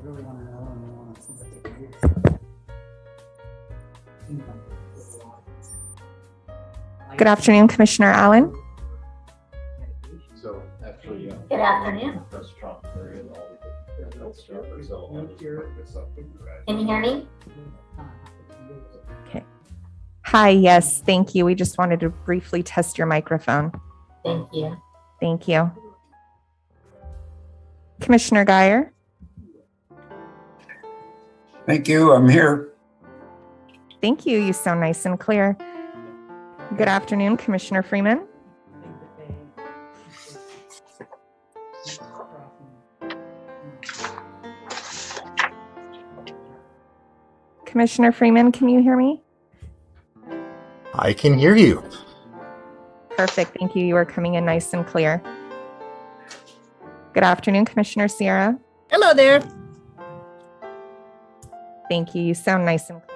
really want to know and they want to see what they do. Good afternoon, Commissioner Allen. So actually, Good afternoon. press Trump period, all the stuff, so I'll just look this up with you guys. Can you hear me? Okay. Hi, yes, thank you. We just wanted to briefly test your microphone. Thank you. Thank you. Commissioner Geyer. Thank you. I'm here. Thank you. You sound nice and clear. Good afternoon, Commissioner Freeman. Commissioner Freeman, can you hear me? I can hear you. Perfect. Thank you. You are coming in nice and clear. Good afternoon, Commissioner Sierra. Hello there. Thank you. You sound nice and clear.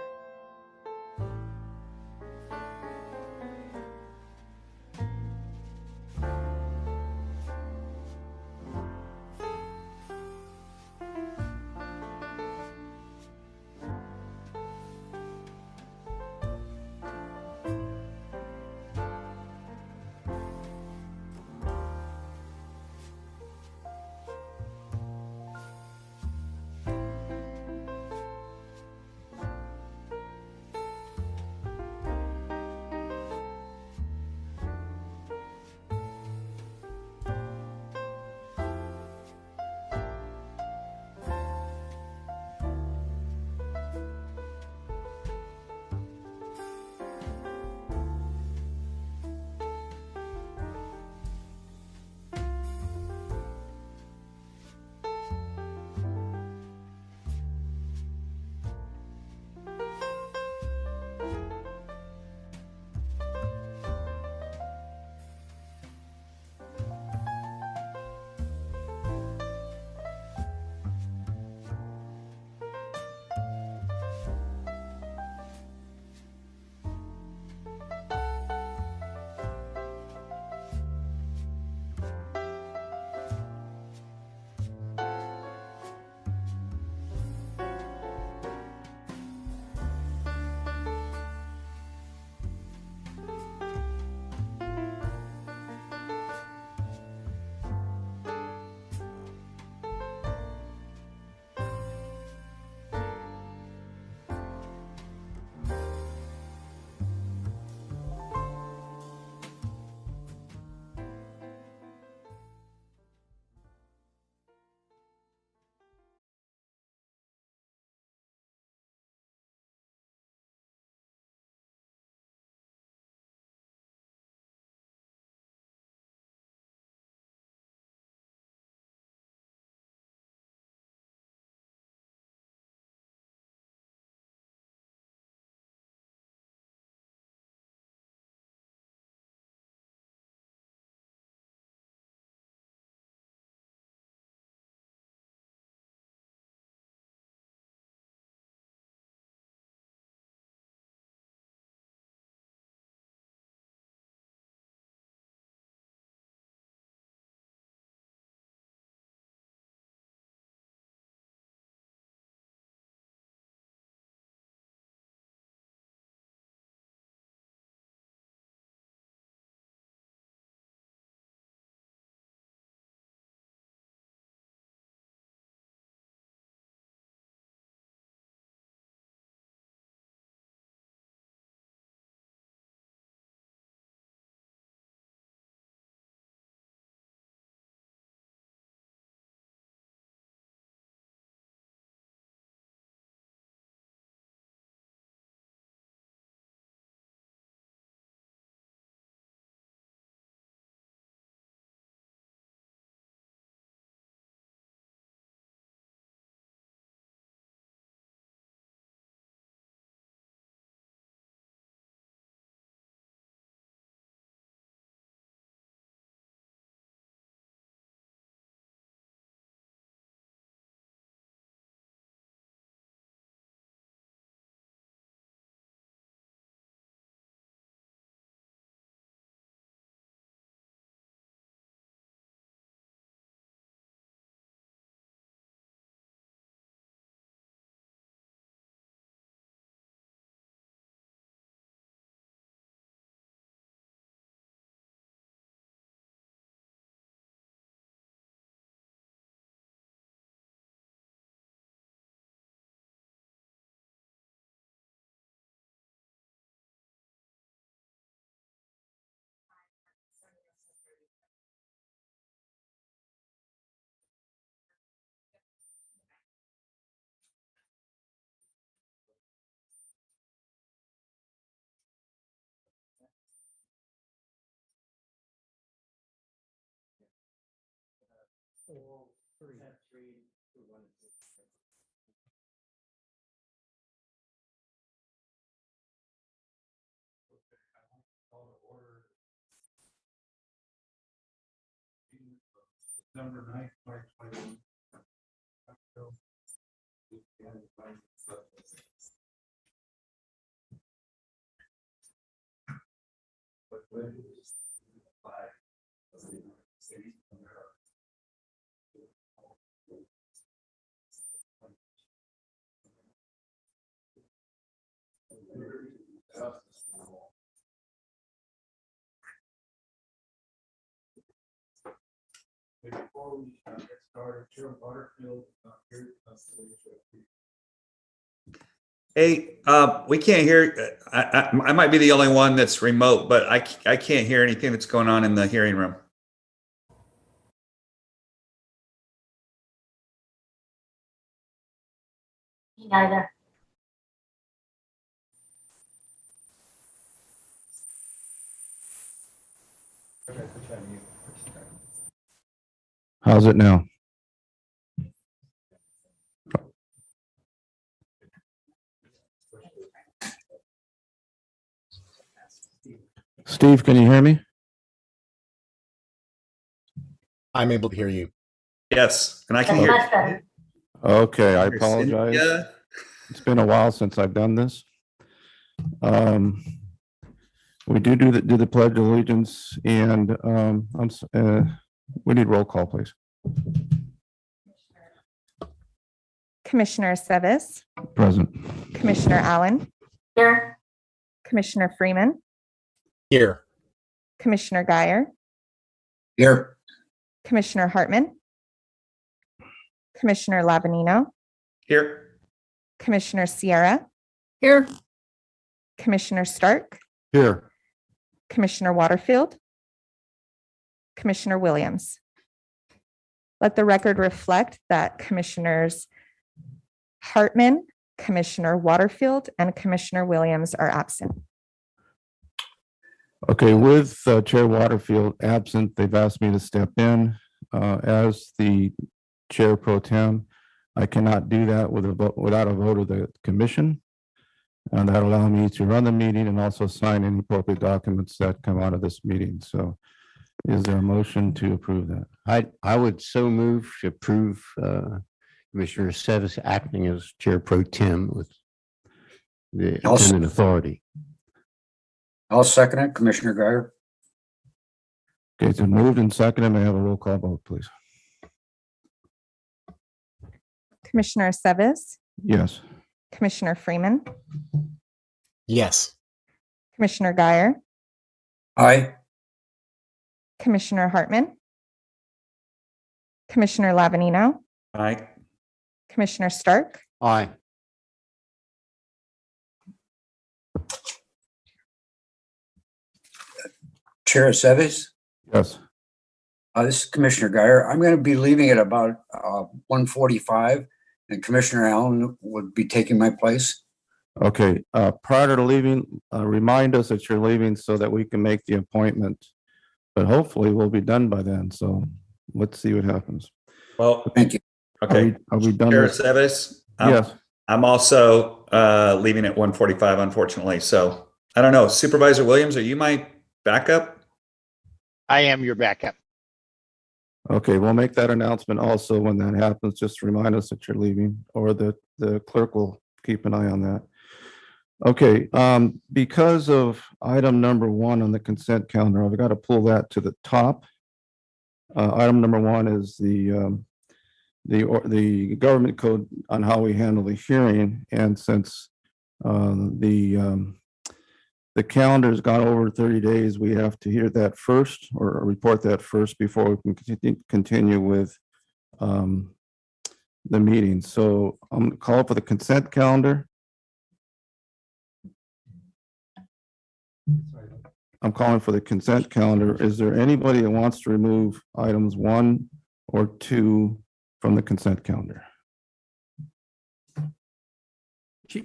Number 9, 2021. Before we get started, Chair Waterfield, here. Hey, we can't hear. I might be the only one that's remote, but I can't hear anything that's going on in the hearing room. Me neither. How's it now? Steve, can you hear me? I'm able to hear you. Yes, and I can That's hear. much better. Okay, I hear apologize. Cynthia. It's been a while since I've done this. We do the Pledge of Allegiance, and we need roll call, please. Commissioner Sevis, Present. Commissioner Allen, Here. Commissioner Freeman, Here. Commissioner Guyer, Here. Commissioner Hartman, Commissioner Lavanino, Here. Commissioner Sierra, Here. Commissioner Stark, Here. Commissioner Waterfield, Commissioner Williams. Let the record reflect that Commissioners Hartman, Commissioner Waterfield, and Commissioner Williams are absent. Okay, with Chair Waterfield absent, they've asked me to step in as the Chair Pro Tem. I cannot do that with a vote, without a vote of the commission. And that'll allow me to run the meeting and also sign any appropriate documents that come out of this meeting. So is there a motion to approve that? I would so move to approve Commissioner Sevis acting as Chair Pro Tem with the attendant authority. I'll second it, Commissioner Guyer. Okay, it's been moved and seconded. May I have a roll call vote, please? Commissioner Sevis, Yes. Commissioner Freeman, Yes. Commissioner Guyer, Aye. Commissioner Hartman, Commissioner Lavanino, Aye. Commissioner Stark, Aye. Chair Sevis, Yes. this is Commissioner Guyer. I'm going to be leaving at about 1:45, and Commissioner Allen would be taking my place. Okay, prior to leaving, remind us that you're leaving so that we can make the appointment. But hopefully we'll be done by then. So let's see what happens. Well, Thank you. Okay. Are we done? Chair with- Sevis, Yes. I'm also leaving at 1:45, unfortunately. So I don't know. Supervisor Williams, are you my backup? I am your backup. Okay, we'll make that announcement also when that happens. Just remind us that you're leaving, or the clerk will keep an eye on that. Okay, because of item number 1 on the consent calendar, I've got to pull that to the top. Item number 1 is the government code on how we handle the hearing, and since the calendar's gone over 30 days, we have to hear that first or report that first before we can continue with the meeting. So I'm going to call for the consent calendar. I'm calling for the consent calendar. Is there anybody that wants to remove items 1 or 2 from the consent calendar?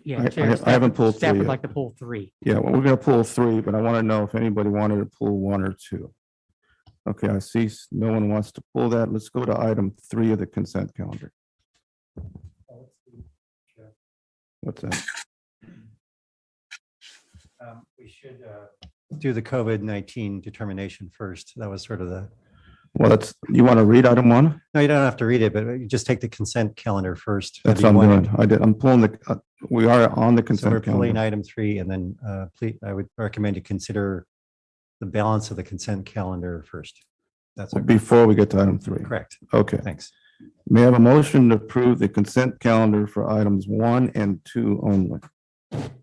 Yeah, I haven't pulled staff 3 would yet. like to pull 3. Yeah, well, we're going to pull 3, but I want to know if anybody wanted to pull 1 or 2. Okay, I see no one wants to pull that. Let's go to item 3 of the consent calendar. What's that? We should do the COVID-19 determination first. That was sort of the, Well, you want to read item 1? no, you don't have to read it, but you just take the consent calendar first. That's whether what you I'm want doing. it. I did. I'm pulling we are on the So we're consent pulling calendar. item 3, and then please, I would recommend you consider the balance of the consent calendar first. That's okay. Before we get to item 3. Correct. Okay. Thanks. May I have a motion to approve the consent calendar for items 1 and 2 only?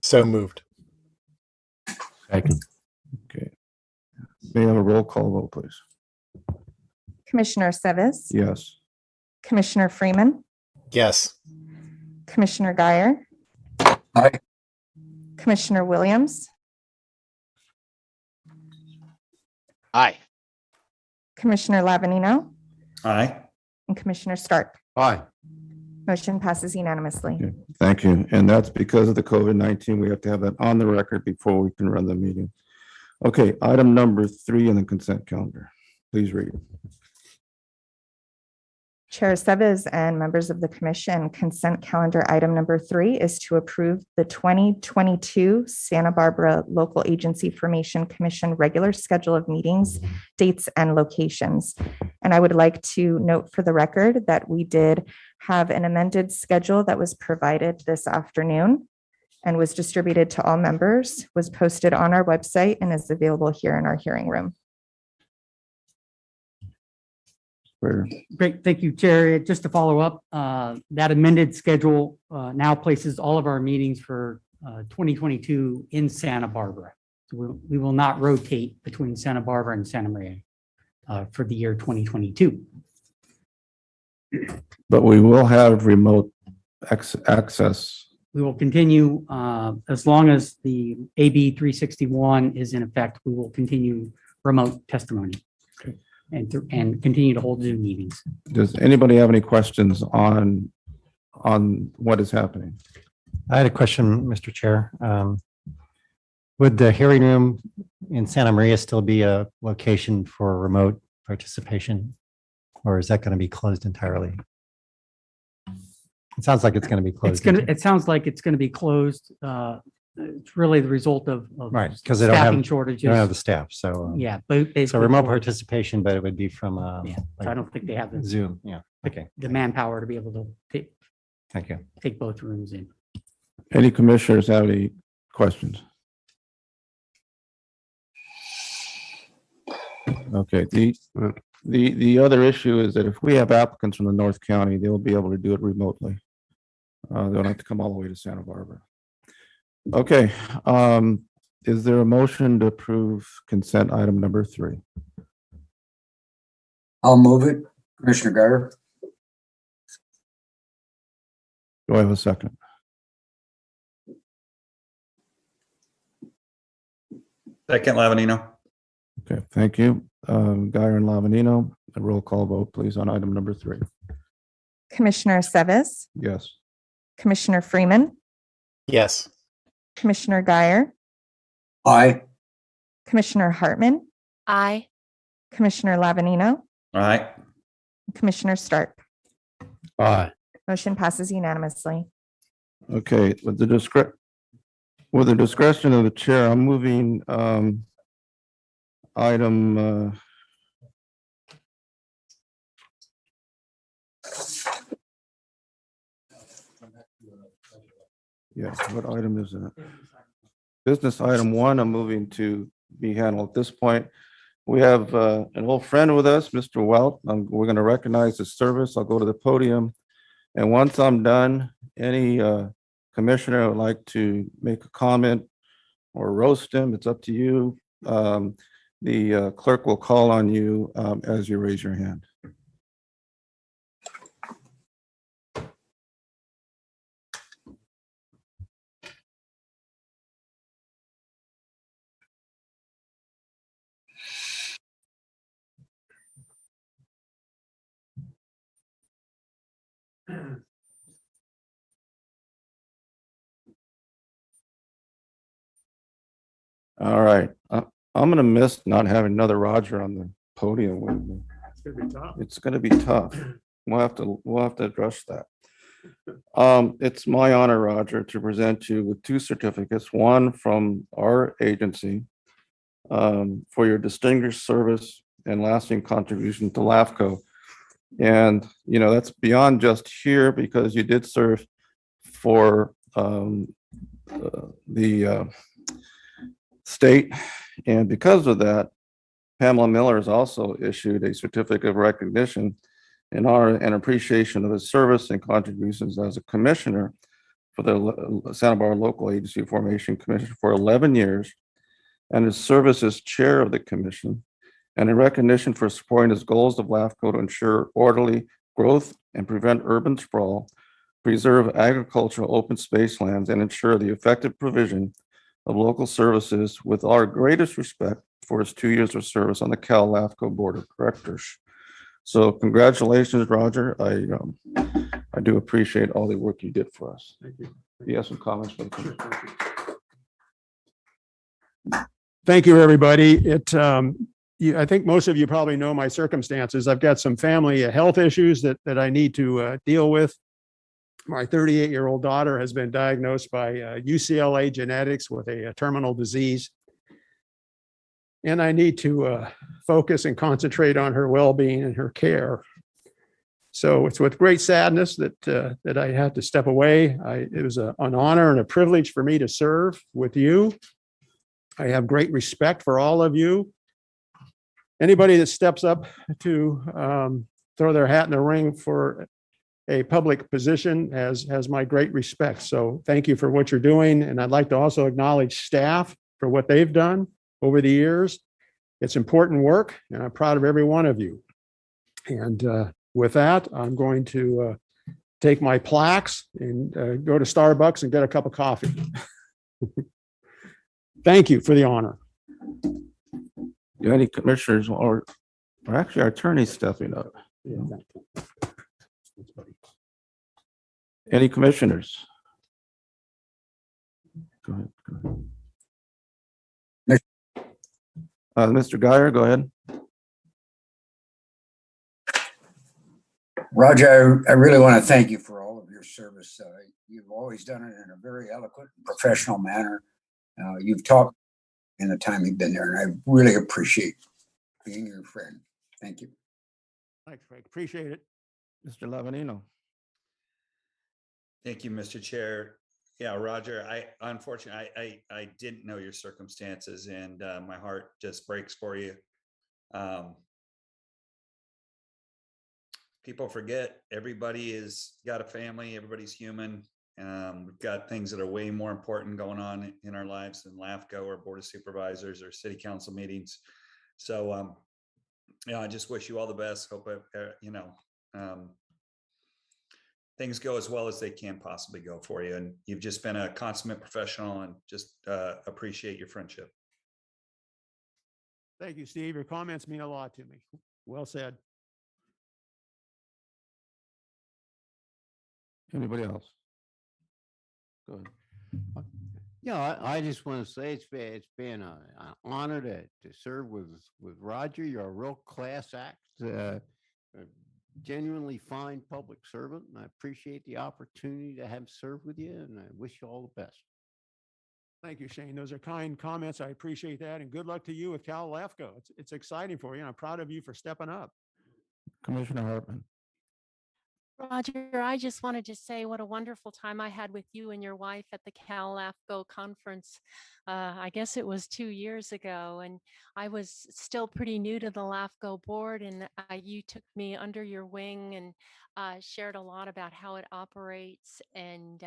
So moved. Second. Okay. May I have a roll call vote, please? Commissioner Sevis, Yes. Commissioner Freeman, Yes. Commissioner Guyer, Aye. Commissioner Williams, Aye. Commissioner Lavanino, Aye. and Commissioner Stark. Aye. Motion passes unanimously. Okay, thank you. And that's because of the COVID-19. We have to have that on the record before we can run the meeting. Okay, item number 3 in the consent calendar. Please read. Chair Seves and members of the commission, consent calendar item number 3 is to approve the 2022 Santa Barbara Local Agency Formation Commission regular schedule of meetings, dates, and locations. And I would like to note for the record that we did have an amended schedule that was provided this afternoon and was distributed to all members, was posted on our website, and is available here in our hearing room. Great, thank you, Chair. Just to follow up, that amended schedule now places all of our meetings for 2022 in Santa Barbara. So we will not rotate between Santa Barbara and Santa Maria for the year 2022. But we will have remote access. We will continue, as long as the AB 361 is in effect, we will continue remote testimony and continue to hold Zoom meetings. Does anybody have any questions on what is happening? I had a question, Mr. Chair. Would the hearing room in Santa Maria still be a location for remote participation? Or is that going to be closed entirely? It sounds like it's going to be closed. It sounds like it's going to be closed. It's really the result of Right, because they don't staffing have, shortages. they don't have the staff, so. Yeah, but So basically remote for- participation, but it would be from Yeah, so I don't think they have the Zoom, yeah, okay, manpower to be able to thank you. take both rooms in. Any commissioners have any questions? Okay, the other issue is that if we have applicants from the North County, they'll be able to do it remotely. They don't have to come all the way to Santa Barbara. Okay, is there a motion to approve consent item number 3? I'll move it. Commissioner Guyer. Do I have a second? Second, Lavanino. Okay, thank you. Guyer and Lavanino, a roll call vote, please, on item number 3. Commissioner Seves, Yes. Commissioner Freeman, Yes. Commissioner Guyer, Aye. Commissioner Hartman, Aye. Commissioner Lavanino, Aye. Commissioner Stark. Aye. Motion passes unanimously. Okay, with the discretion of the chair, I'm moving item yes, what item is that? Business item 1, I'm moving to be handled at this point. We have an old friend with us, Mr. Welt. We're going to recognize his service. I'll go to the podium. And once I'm done, any commissioner would like to make a comment or roast him, it's up to you. The clerk will call on you as you raise your hand. All right. I'm going to miss not having another Roger on the podium with me. It's gonna be tough. It's gonna be tough. We'll have to address that. It's my honor, Roger, to present you with two certificates, one from our agency for your distinguished service and lasting contribution to LAFCO. And, you know, that's beyond just here because you did serve for the state. And because of that, Pamela Miller has also issued a certificate of recognition in honor and appreciation of his service and contributions as a commissioner for the Santa Barbara Local Agency Formation Commission for 11 years, and his service as chair of the commission, and in recognition for supporting his goals of LAFCO to ensure orderly growth and prevent urban sprawl, preserve agricultural open space lands, and ensure the effective provision of local services with our greatest respect for his 2 years of service on the Cal LAFCO Board of Directors. So congratulations, Roger. I do appreciate all the work you did for us. Thank you. You have some comments for the committee? Thank you, everybody. I think most of you probably know my circumstances. I've got some family health issues that I need to deal with. My 38-year-old daughter has been diagnosed by UCLA Genetics with a terminal disease. And I need to focus and concentrate on her well-being and her care. So it's with great sadness that I had to step away. It was an honor and a privilege for me to serve with you. I have great respect for all of you. Anybody that steps up to throw their hat in the ring for a public position has my great respect. So thank you for what you're doing. And I'd like to also acknowledge staff for what they've done over the years. It's important work, and I'm proud of every one of you. And with that, I'm going to take my plaques and go to Starbucks and get a cup of coffee. Thank you for the honor. Do any commissioners or actually our attorney stepping up? Yeah, thank you. Any commissioners? Go ahead. Mr. Guyer, go ahead. Roger, I really want to thank you for all of your service. You've always done it in a very eloquent and professional manner. You've talked in the time you've been there, and I really appreciate being your friend. Thank you. Thanks, Frank. Appreciate it. Mr. Lavanino. Thank you, Mr. Chair. Yeah, Roger, unfortunately, I didn't know your circumstances, and my heart just breaks for you. People forget everybody is got a family, everybody's human. We've got things that are way more important going on in our lives than LAFCO or Board of Supervisors or City Council meetings. So, I just wish you all the best. Hope, things go as well as they can possibly go for you. And you've just been a consummate professional, and just appreciate your friendship. Thank you, Steve. Your comments mean a lot to me. Well said. Anybody else? Go ahead. Yeah, I just want to say it's been an honor to serve with Roger. You're a real class act, a genuinely fine public servant, and I appreciate the opportunity to have served with you, and I wish you all the best. Thank you, Shane. Those are kind comments. I appreciate that. And good luck to you with Cal LAFCO. It's exciting for you, and I'm proud of you for stepping up. Commissioner Hartman. Roger, I just wanted to say what a wonderful time I had with you and your wife at the Cal LAFCO conference. I guess it was 2 years ago, and I was still pretty new to the LAFCO board, and you took me under your wing and shared a lot about how it operates, and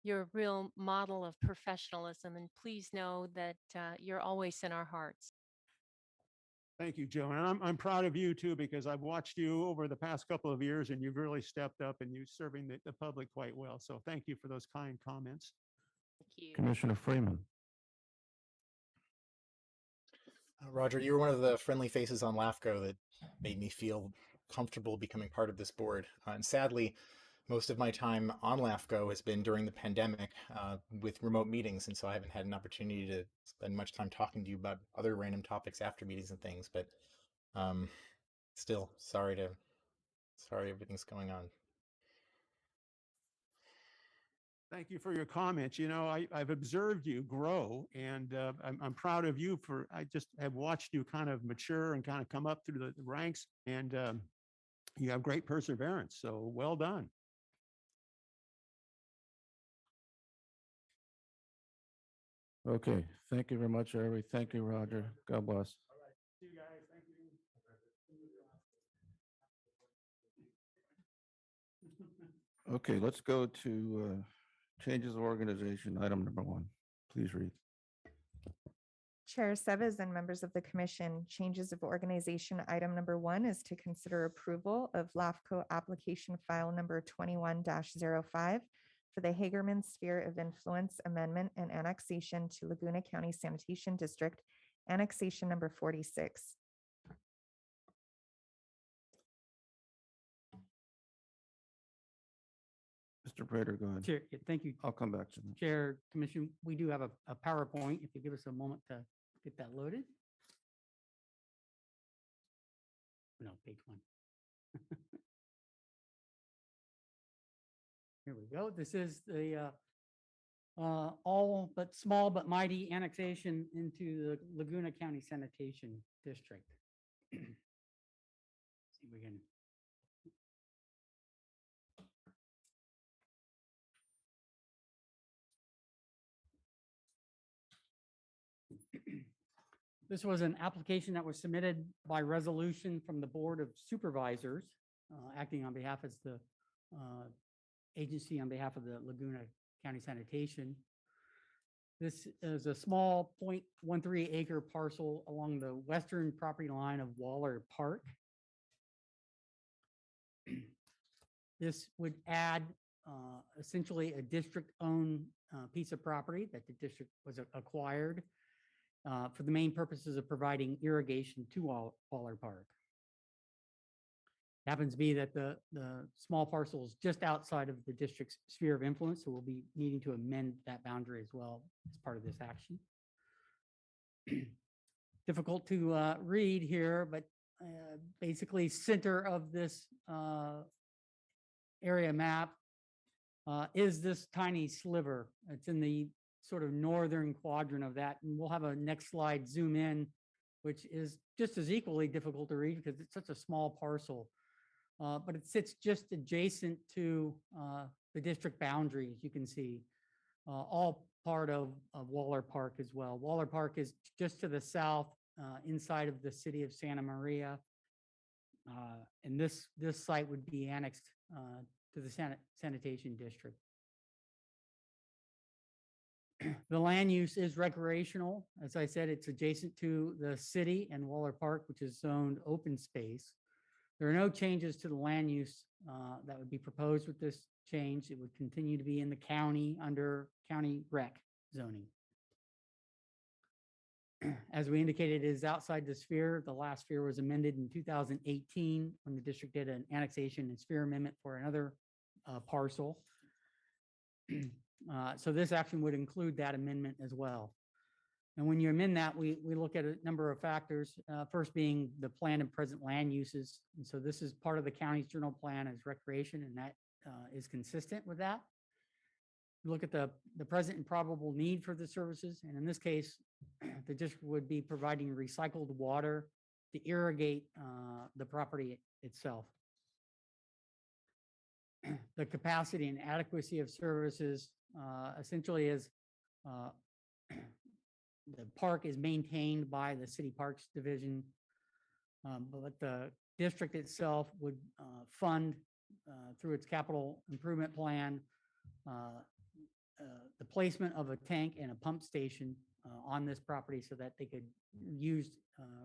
you're a real model of professionalism. And please know that you're always in our hearts. Thank you, Joe. And I'm proud of you too, because I've watched you over the past couple of years, and you've really stepped up and you're serving the public quite well. So thank you for those kind comments. Thank you. Commissioner Freeman. Roger, you were one of the friendly faces on LAFCO that made me feel comfortable becoming part of this board. And sadly, most of my time on LAFCO has been during the pandemic with remote meetings, and so I haven't had an opportunity to spend much time talking to you about other random topics after meetings and things. But Still, sorry everything's going on. Thank you for your comments. You know, I've observed you grow, and I'm proud of you I just have watched you kind of mature and kind of come up through the ranks, and you have great perseverance. So well done. Okay, thank you very much, everybody. Thank you, Roger. God bless. All right. See you guys. Thank you. Okay, let's go to changes of organization, item number 1. Please read. Chair Sevas and members of the commission, changes of organization. Item number 1 is to consider approval of LAFCO application file number 21-05 for the Hagerman Sphere of Influence Amendment and Annexation to Laguna County Sanitation District, annexation number 46. Mr. Prater, go ahead. Chair, yeah, thank you, I'll come back to that. Chair, Commission. We do have a PowerPoint. If you give us a moment to get that loaded. No, page 1. Here we go. This is the all but small but mighty annexation into the Laguna County Sanitation District. See if we can. This was an application that was submitted by resolution from the Board of Supervisors, acting on behalf as the agency on behalf of the Laguna County Sanitation. This is a small 0.13 acre parcel along the western property line of Waller Park. This would add essentially a district-owned piece of property that the district was acquired for the main purposes of providing irrigation to Waller Park. It happens to be that the small parcel is just outside of the district's sphere of influence, so we'll be needing to amend that boundary as well as part of this action. Difficult to read here, but basically center of this area map is this tiny sliver. It's in the sort of northern quadrant of that. And we'll have a next slide zoom in, which is just as equally difficult to read because it's such a small parcel. But it sits just adjacent to the district boundaries, you can see, all part of Waller Park as well. Waller Park is just to the south, inside of the city of Santa Maria. And this site would be annexed to the sanitation district. The land use is recreational. As I said, it's adjacent to the city and Waller Park, which is zoned open space. There are no changes to the land use that would be proposed with this change. It would continue to be in the county under county rec zoning. As we indicated, it is outside the sphere. The last sphere was amended in 2018 when the district did an annexation and sphere amendment for another parcel. So this action would include that amendment as well. And when you amend that, we look at a number of factors, first being the planned and present land uses. And so this is part of the county's general plan as recreation, and that is consistent with that. Look at the present and probable need for the services. And in this case, the district would be providing recycled water to irrigate the property itself. The capacity and adequacy of services essentially is the park is maintained by the City Parks Division, but the district itself would fund through its capital improvement plan the placement of a tank and a pump station on this property so that they could use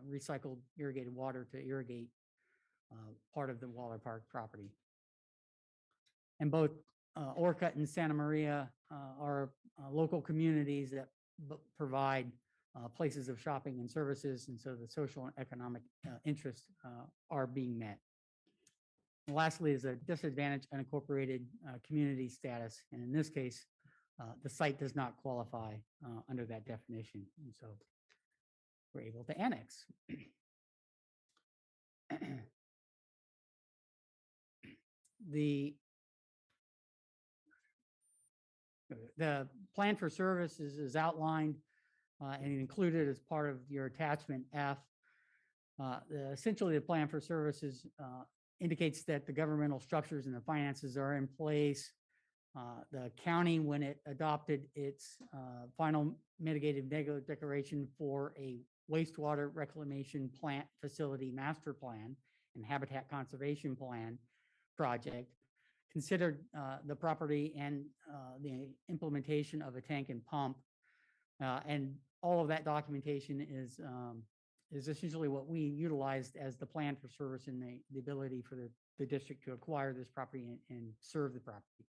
recycled irrigated water to irrigate part of the Waller Park property. And both Orcutt and Santa Maria are local communities that provide places of shopping and services, and so the social and economic interests are being met. And lastly is a disadvantaged unincorporated community status, and in this case, the site does not qualify under that definition, and so we're able to annex. The the plan for services is outlined and included as part of your attachment F. Essentially, the plan for services indicates that the governmental structures and the finances are in place. The county, when it adopted its final mitigated negative declaration for a wastewater reclamation plant facility master plan and habitat conservation plan project, considered the property and the implementation of a tank and pump. And all of that documentation is essentially what we utilized as the plan for service and the ability for the district to acquire this property and serve the property.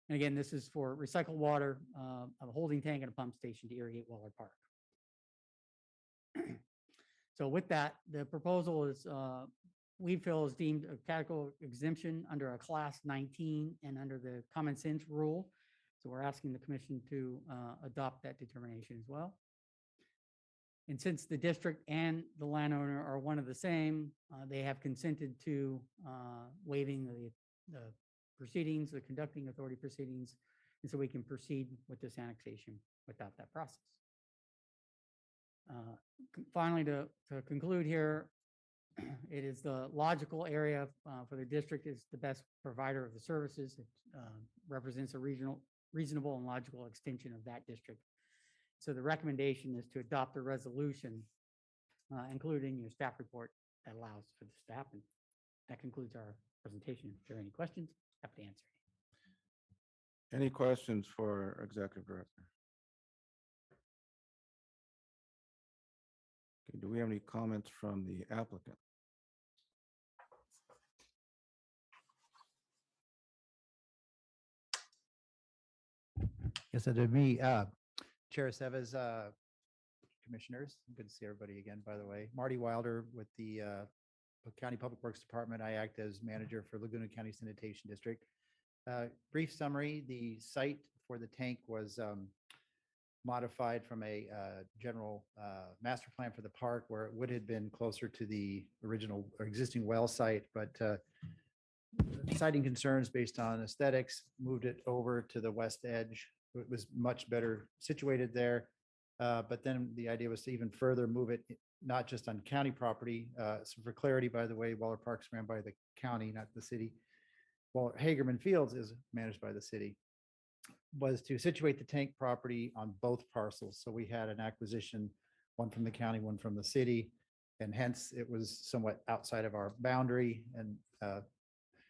And again, this is for recycled water, a holding tank and a pump station to irrigate Waller Park. So with that, the proposal is, we feel is deemed a categorical exemption under a class 19 and under the common sense rule. So we're asking the commission to adopt that determination as well. And since the district and the landowner are one of the same, they have consented to waiving the proceedings, the conducting authority proceedings, and so we can proceed with this annexation without that process. Finally, to conclude here, it is the logical area for the district is the best provider of the services. It represents a reasonable and logical extension of that district. So the recommendation is to adopt a resolution, including your staff report that allows for this to happen. That concludes our presentation. If there are any questions, happy to answer. Any questions for our executive director? Okay, do we have any comments from the applicant? Yes, it did me. Chair Sevas, commissioners, good to see everybody again, by the way. Marty Wilder with the County Public Works Department. I act as manager for Laguna County Sanitation District. Brief summary, the site for the tank was modified from a general master plan for the park where it would have been closer to the original or existing well site, but citing concerns based on aesthetics, moved it over to the west edge. It was much better situated there. But then the idea was to even further move it, not just on county property. So for clarity, by the way, Waller Park's ran by the county, not the city. While Hagerman Fields is managed by the city, was to situate the tank property on both parcels. So we had an acquisition, one from the county, one from the city, and hence it was somewhat outside of our boundary and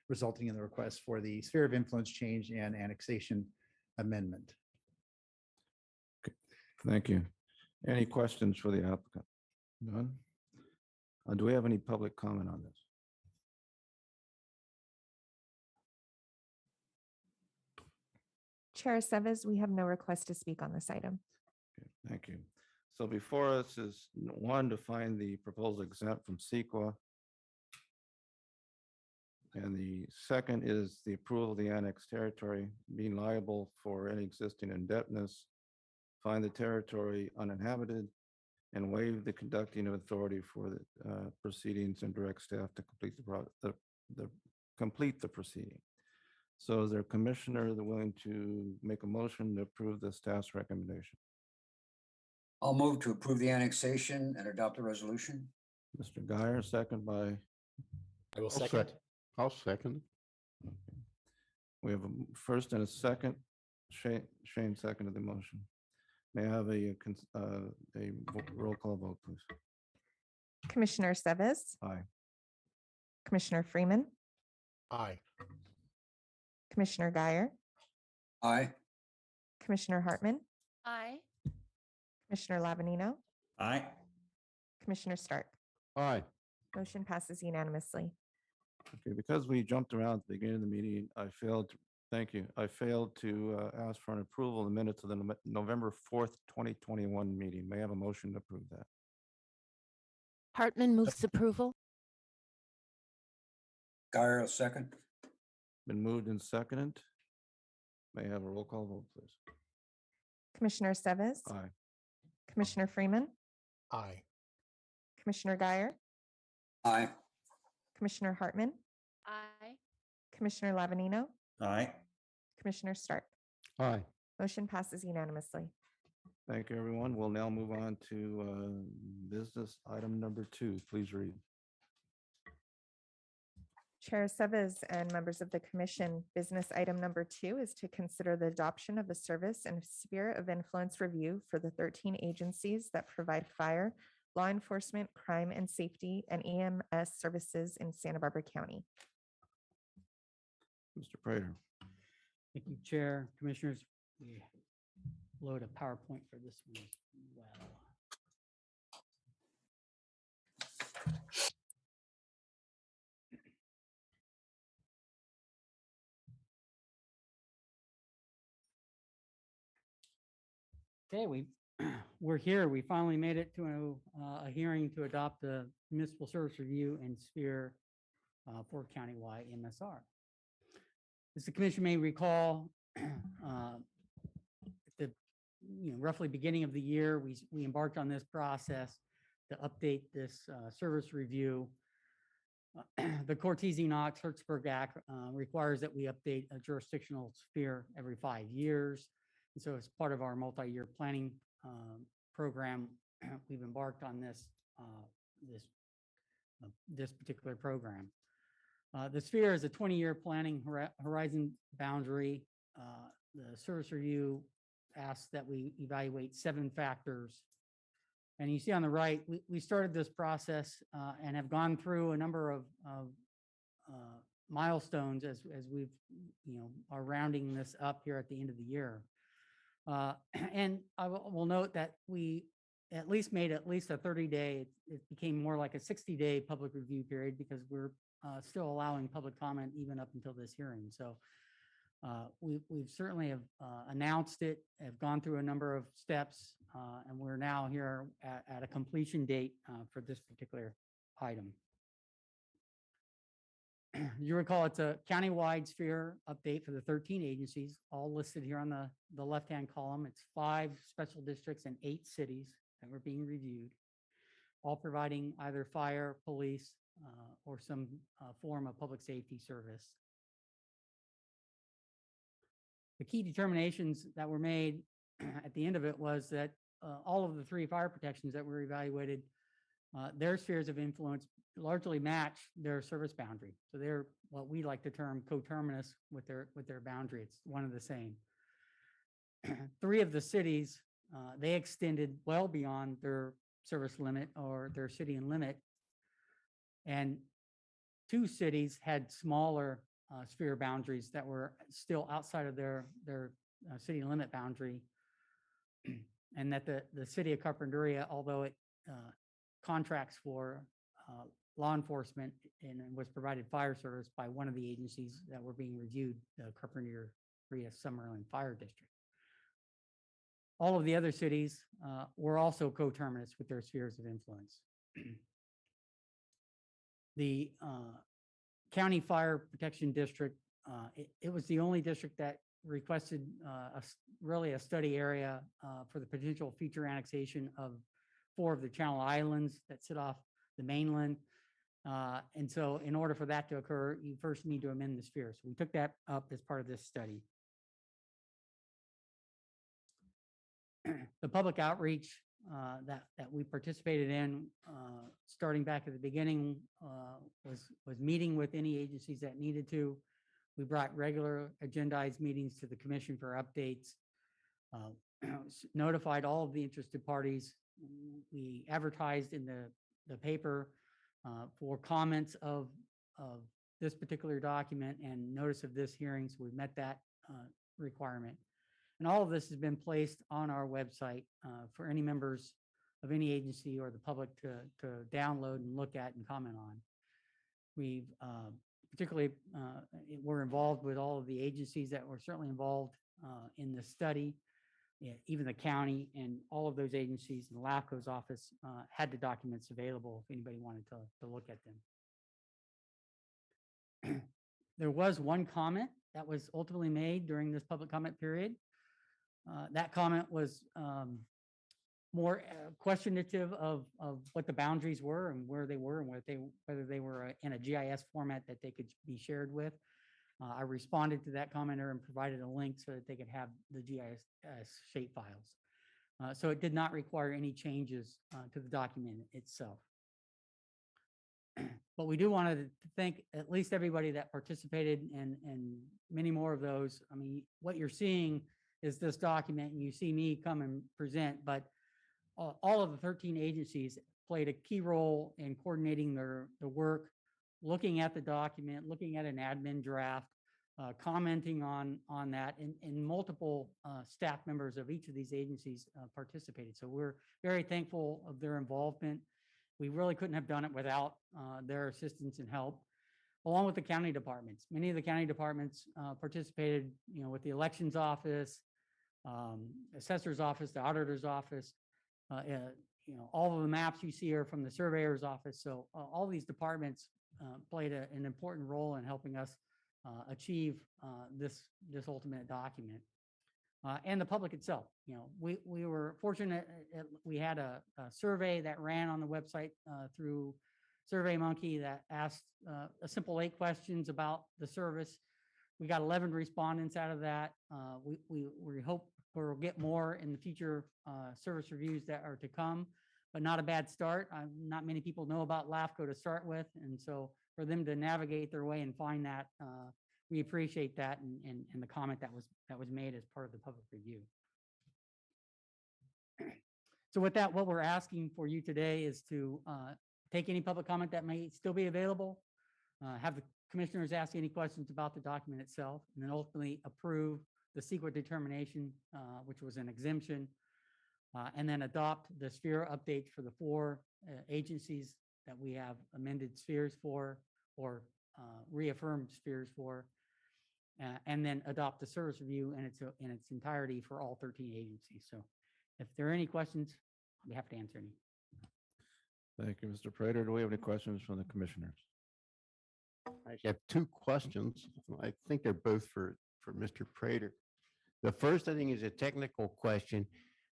resulting in the request for the sphere of influence change and annexation amendment. Thank you. Any questions for the applicant? None? Do we have any public comment on this? Chair Sevas, we have no request to speak on this item. Okay, thank you. So before us is one, to find the proposal exempt from CEQA. And the second is the approval of the annexed territory being liable for any existing indebtedness, find the territory uninhabited, and waive the conducting of authority for the proceedings and direct staff to complete the proceeding. So is there a commissioner that willing to make a motion to approve the staff's recommendation? I'll move to approve the annexation and adopt the resolution. Mr. Guyer, second by, I will second. I'll second. okay. We have a first and a second. Shane seconded the motion. May I have a roll call vote, please? Commissioner Sevas, Aye. Commissioner Freeman, Aye. Commissioner Guyer, Aye. Commissioner Hartman, Aye. Commissioner Lavanino, Aye. Commissioner Stark. Aye. Motion passes unanimously. Okay, because we jumped around at the beginning of the meeting, I failed, thank you. I failed to ask for an approval of the minutes of the November 4th, 2021 meeting. May I have a motion to approve that? Hartman moves approval. Guyer, second. Been moved and seconded. May I have a roll call vote, please? Commissioner Sevas, Aye. Commissioner Freeman, Aye. Commissioner Guyer, Aye. Commissioner Hartman, Aye. Commissioner Lavanino, Aye. Commissioner Stark. Aye. Motion passes unanimously. Thank you, everyone. We'll now move on to business item number 2. Please read. Chair Sevas and members of the commission, business item number 2 is to consider the adoption of a service and sphere of influence review for the 13 agencies that provide fire, law enforcement, crime and safety, and EMS services in Santa Barbara County. Mr. Prater. Thank you, Chair, Commissioners. We load a PowerPoint for this one as well. Okay, we're here. We finally made it to a hearing to adopt the municipal service review and sphere for countywide MSR. As the commission may recall, at the roughly beginning of the year, we embarked on this process to update this service review. The Cortese-Knox-Hertzberg Act requires that we update a jurisdictional sphere every 5 years. And so as part of our multi-year planning program, we've embarked on this particular program. The sphere is a 20-year planning horizon boundary. The service review asks that we evaluate 7 factors. And you see on the right, we started this process and have gone through a number of milestones as we've, are rounding this up here at the end of the year. And I will note that we at least made at least a 30-day, it became more like a 60-day public review period because we're still allowing public comment even up until this hearing. So we've certainly have announced it, have gone through a number of steps, and we're now here at a completion date for this particular item. You recall it's a countywide sphere update for the 13 agencies, all listed here on the left-hand column. It's 5 special districts and 8 cities that were being reviewed, all providing either fire, police, or some form of public safety service. The key determinations that were made at the end of it was that all of the 3 fire protections that were evaluated, their spheres of influence largely match their service boundary. So they're what we like to term coterminous with their boundary. It's one of the same. 3 of the cities, they extended well beyond their service limit or their city and limit. And 2 cities had smaller sphere boundaries that were still outside of their city limit boundary. And that the city of Carpinteria, although it contracts for law enforcement and was provided fire service by one of the agencies that were being reviewed, the Carpinteria Summerlin Fire District. All of the other cities were also coterminous with their spheres of influence. The County Fire Protection District, it was the only district that requested really a study area for the potential future annexation of 4 of the Channel Islands that sit off the mainland. And so in order for that to occur, you first need to amend the sphere. So we took that up as part of this study. The public outreach that we participated in, starting back at the beginning, was meeting with any agencies that needed to. We brought regular agendized meetings to the commission for updates, notified all of the interested parties. We advertised in the paper for comments of this particular document and notice of this hearing. So we met that requirement. And all of this has been placed on our website for any members of any agency or the public to download and look at and comment on. We've particularly, we're involved with all of the agencies that were certainly involved in the study. Even the county and all of those agencies and the LAFCO's office had the documents available if anybody wanted to look at them. There was one comment that was ultimately made during this public comment period. That comment was more questionative of what the boundaries were and where they were and whether they were in a GIS format that they could be shared with. I responded to that commenter and provided a link so that they could have the GIS shape files. So it did not require any changes to the document itself. But we do want to thank at least everybody that participated and many more of those. I mean, what you're seeing is this document and you see me come and present, but all of the 13 agencies played a key role in coordinating the work, looking at the document, looking at an admin draft, commenting on that, and multiple staff members of each of these agencies participated. So we're very thankful of their involvement. We really couldn't have done it without their assistance and help, along with the county departments. Many of the county departments participated, with the elections office, assessor's office, the auditor's office. All of the maps you see are from the surveyor's office. So all these departments played an important role in helping us achieve this ultimate document. And the public itself, we were fortunate. We had a survey that ran on the website through SurveyMonkey that asked a simple 8 questions about the service. We got 11 respondents out of that. We hope we'll get more in the future service reviews that are to come, but not a bad start. Not many people know about LAFCO to start with. And so for them to navigate their way and find that, we appreciate that and the comment that was made as part of the public review. So with that, what we're asking for you today is to take any public comment that may still be available, have the commissioners ask any questions about the document itself, and then ultimately approve the secret determination, which was an exemption, and then adopt the sphere updates for the 4 agencies that we have amended spheres for or reaffirmed spheres for, and then adopt the service review in its entirety for all 13 agencies. So if there are any questions, I'll be happy to answer any. Thank you, Mr. Prater. Do we have any questions from the commissioners? I have 2 questions. I think they're both for Mr. Prater. The first, I think, is a technical question.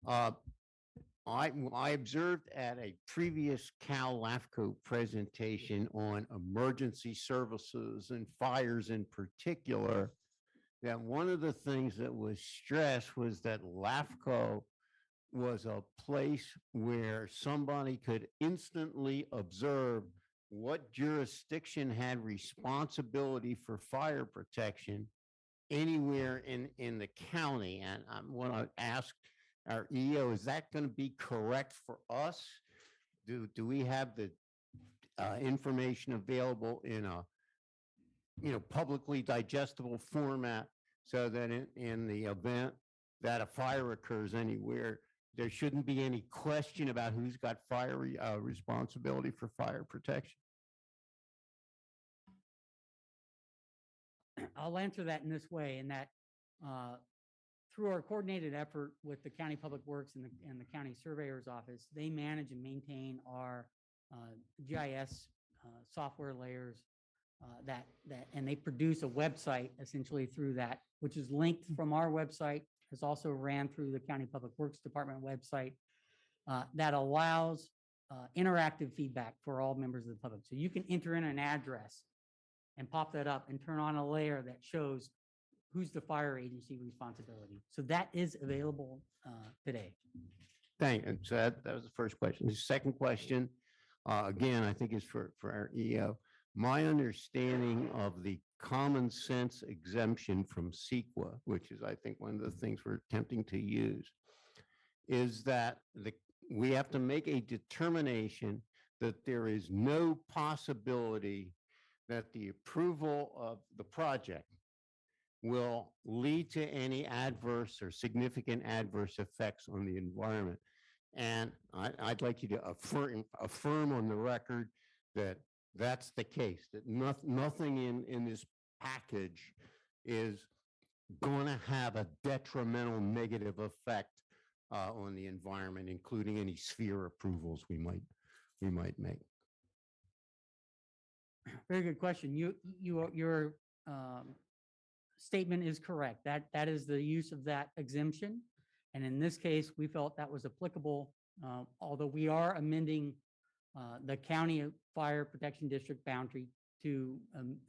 I observed at a previous Cal LAFCO presentation on emergency services and fires in particular, that one of the things that was stressed was that LAFCO was a place where somebody could instantly observe what jurisdiction had responsibility for fire protection anywhere in the county. And I want to ask our EO, is that going to be correct for us? Do we have the information available in a publicly digestible format so that in the event that a fire occurs anywhere, there shouldn't be any question about who's got fire responsibility for fire protection? I'll answer that in this way, in that through our coordinated effort with the County Public Works and the County Surveyor's Office, they manage and maintain our GIS software layers and they produce a website essentially through that, which is linked from our website, has also ran through the County Public Works Department website that allows interactive feedback for all members of the public. So you can enter in an address and pop that up and turn on a layer that shows who's the fire agency responsibility. So that is available today. Thank you. So that was the first question. The second question, again, I think is for our EO. My understanding of the common sense exemption from CEQA, which is, I think, one of the things we're attempting to use, is that we have to make a determination that there is no possibility that the approval of the project will lead to any adverse or significant adverse effects on the environment. And I'd like you to affirm on the record that that's the case, that nothing in this package is going to have a detrimental negative effect on the environment, including any sphere approvals we might make. Very good question. Your statement is correct. That is the use of that exemption. And in this case, we felt that was applicable although we are amending the county fire protection district boundary to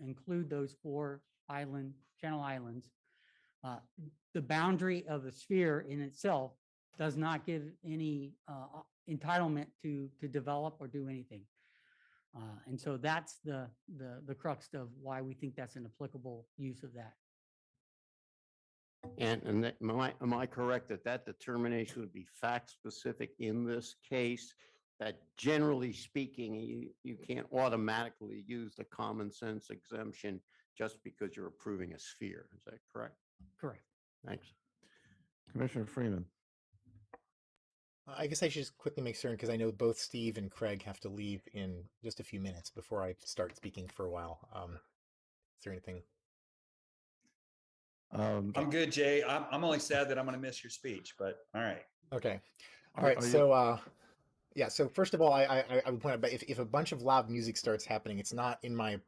include those 4 channel islands. The boundary of the sphere in itself does not give any entitlement to develop or do anything. And so that's the crux of why we think that's an applicable use of that. And am I correct that that determination would be fact specific in this case? That generally speaking, you can't automatically use the common sense exemption just because you're approving a sphere. Is that correct? Correct. Thanks. Commissioner Freeman. I guess I should just quickly make certain because I know both Steve and Craig have to leave in just a few minutes before I start speaking for a while. Is there anything? I'm good, Jay. I'm only sad that I'm going to miss your speech, but all right. Okay. All right. So, yeah. So first of all, I would point out, but if a bunch of loud music starts happening, it's not in my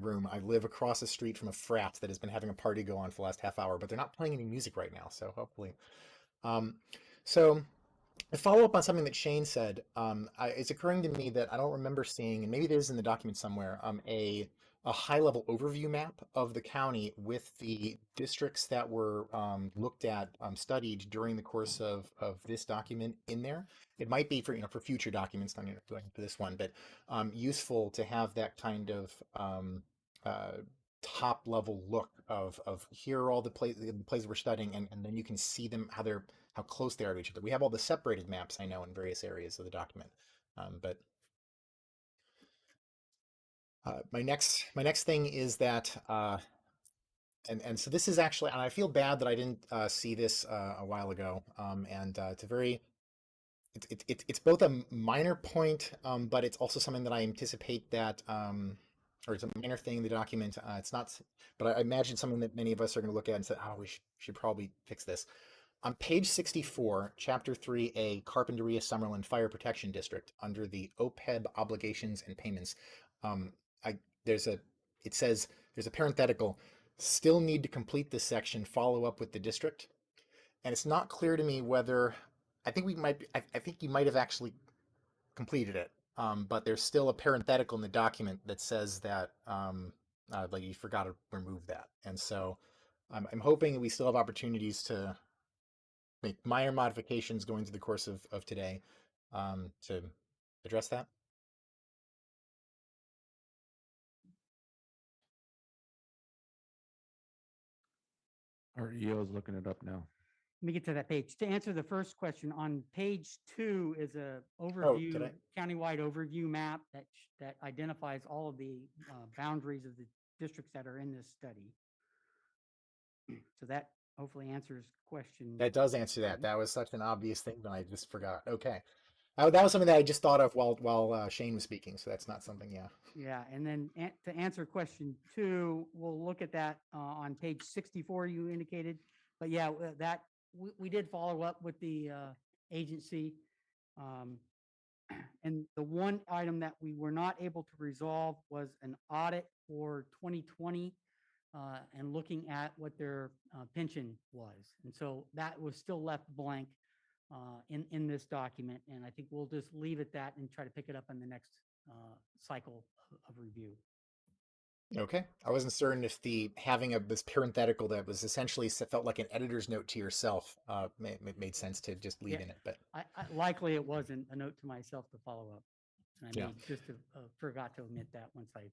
room. I live across the street from a frat that has been having a party go on for the last half hour, but they're not playing any music right now. So hopefully, so to follow up on something that Shane said, it's occurring to me that I don't remember seeing, and maybe it is in the document somewhere, a high-level overview map of the county with the districts that were looked at, studied during the course of this document in there. It might be for for future documents, not going for this one, but useful to have that kind of top level look of here are all the places we're studying, and then you can see them how close they are to each other. We have all the separated maps, I know, in various areas of the document, but my next thing is that and so this is actually, and I feel bad that I didn't see this a while ago, and it's both a minor point, but it's also something that I anticipate that or it's a minor thing in the document. It's not, but I imagine something that many of us are going to look at and say, oh, we should probably fix this. On page 64, Chapter 3A, Carpinteria Summerlin Fire Protection District, under the OPEB obligations and payments, it says there's a parenthetical, still need to complete this section, follow up with the district. And it's not clear to me whether, I think you might have actually completed it. But there's still a parenthetical in the document that says that like you forgot to remove that. And so I'm hoping that we still have opportunities to make minor modifications going through the course of today to address that. Our EO is looking it up now. Let me get to that page. To answer the first question, on page 2 is a overview, countywide overview map that identifies all of the boundaries of the districts that are in this study. So that hopefully answers question. That does answer that. That was such an obvious thing that I just forgot. Okay. That was something that I just thought of while Shane was speaking. So that's not something, yeah. Yeah, and then to answer question 2, we'll look at that on page 64 you indicated. But yeah, that we did follow up with the agency. And the one item that we were not able to resolve was an audit for 2020 and looking at what their pension was. And so that was still left blank in this document. And I think we'll just leave it that and try to pick it up in the next cycle of review. Okay. I wasn't certain if having this parenthetical that was essentially felt like an editor's note to yourself made sense to just leave in it. But likely it wasn't a note to myself to follow up. And I just forgot to omit that once I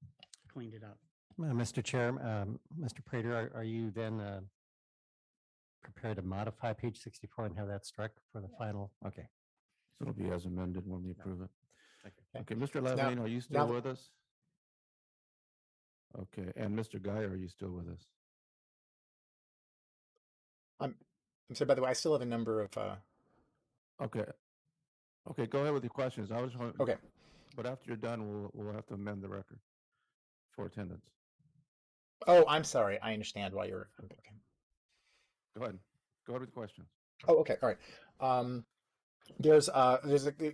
cleaned it up. Mr. Chair, Mr. Prater, are you then prepared to modify page 64 and have that struck for the final? Okay. So it'll be as amended when we approve it. Okay, Mr. Levine, are you still with us? Okay, and Mr. Guy, are you still with us? I'm sorry, by the way, I still have a number of Okay, go ahead with your questions. I was okay, but after you're done, we'll have to amend the record for attendance. Oh, I'm sorry. I understand why you're okay. Go ahead with the questions. Oh, okay, all right.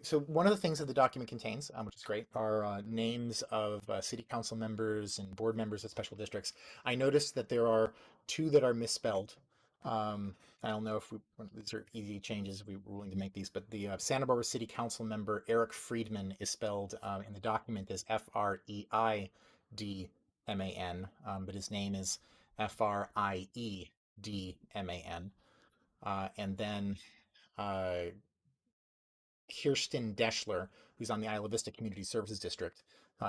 So one of the things that the document contains, which is great, are names of city council members and board members of special districts. I noticed that there are 2 that are misspelled. I don't know if these are easy changes, if we were willing to make these, but the Santa Barbara City Council member Eric Friedman is spelled in the document as Freidman, but his name is Friedman. And then Kirsten Deschler, who's on the Isla Vista Community Services District,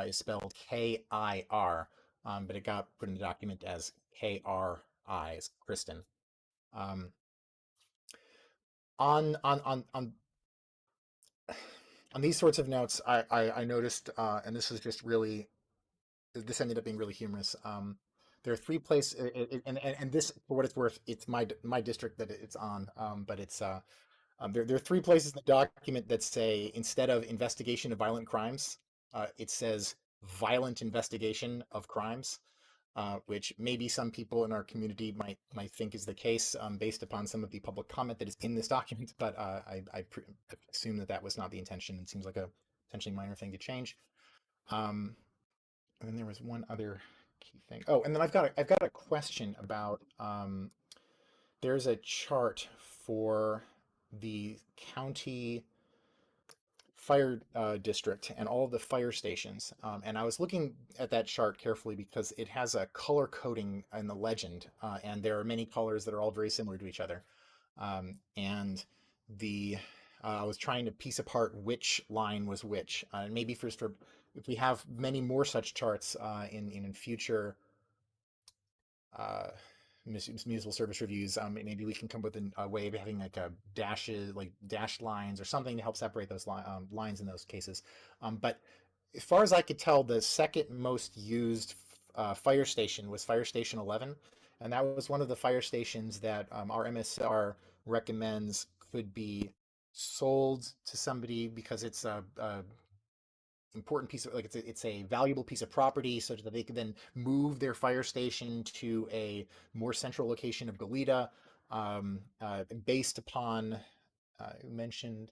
is spelled K-I-R, but it got put in the document as K-R-I, as Kristen. On these sorts of notes, I noticed, and this is just really, this ended up being really humorous. There are three places, and this, for what it's worth, it's my district that it's on, but it's there are three places in the document that say, instead of investigation of violent crimes, it says violent investigation of crimes. Which maybe some people in our community might think is the case based upon some of the public comment that is in this document, but I assume that was not the intention. It seems like a potentially minor thing to change. And then there was one other key thing. Oh, and then I've got a question about there's a chart for the county fire district and all of the fire stations. And I was looking at that chart carefully because it has a color coding in the legend, and there are many colors that are all very similar to each other. And I was trying to piece apart which line was which. Maybe for if we have many more such charts in future municipal service reviews, maybe we can come up with a way of having like a dashed lines or something to help separate those lines in those cases. But as far as I could tell, the second most used fire station was Fire Station 11, and that was one of the fire stations that our MSR recommends could be sold to somebody because it's a important piece of, like, it's a valuable piece of property, such that they could then move their fire station to a more central location of Goleta, based upon you mentioned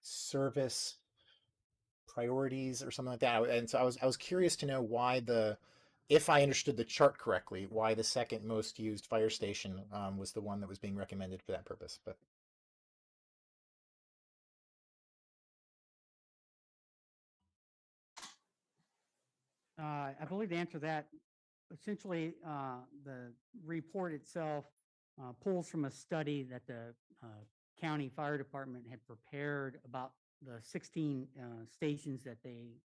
service priorities or something like that. And so I was curious to know why if I understood the chart correctly, why the second most used fire station was the one that was being recommended for that purpose. But I believe the answer to that, essentially, the report itself pulls from a study that the county fire department had prepared about the 16 stations that they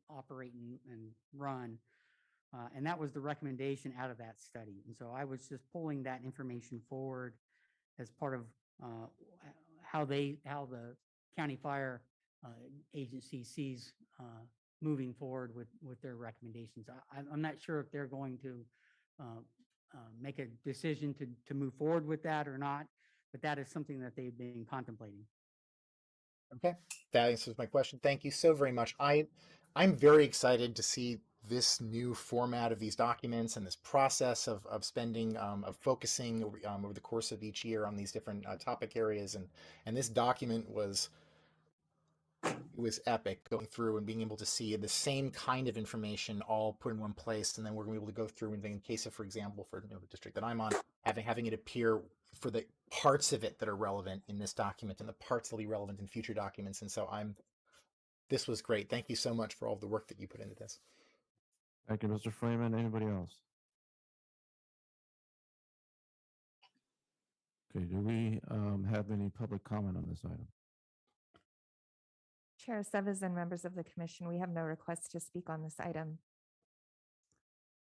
operate and run. And that was the recommendation out of that study. And so I was just pulling that information forward as part of how the county fire agency sees moving forward with their recommendations. I'm not sure if they're going to make a decision to move forward with that or not, but that is something that they've been contemplating. okay, that answers my question. Thank you so very much. I'm very excited to see this new format of these documents and this process of spending, of focusing over the course of each year on these different topic areas. And this document was epic, going through and being able to see the same kind of information all put in one place. And then we're going to be able to go through, and in case of, for example, for the district that I'm on, having it appear for the parts of it that are relevant in this document and the parts that will be relevant in future documents. And so this was great. Thank you so much for all the work that you put into this. Thank you, Mr. Freeman. Anybody else? Okay, do we have any public comment on this item? Chair Sevas and members of the commission, we have no requests to speak on this item.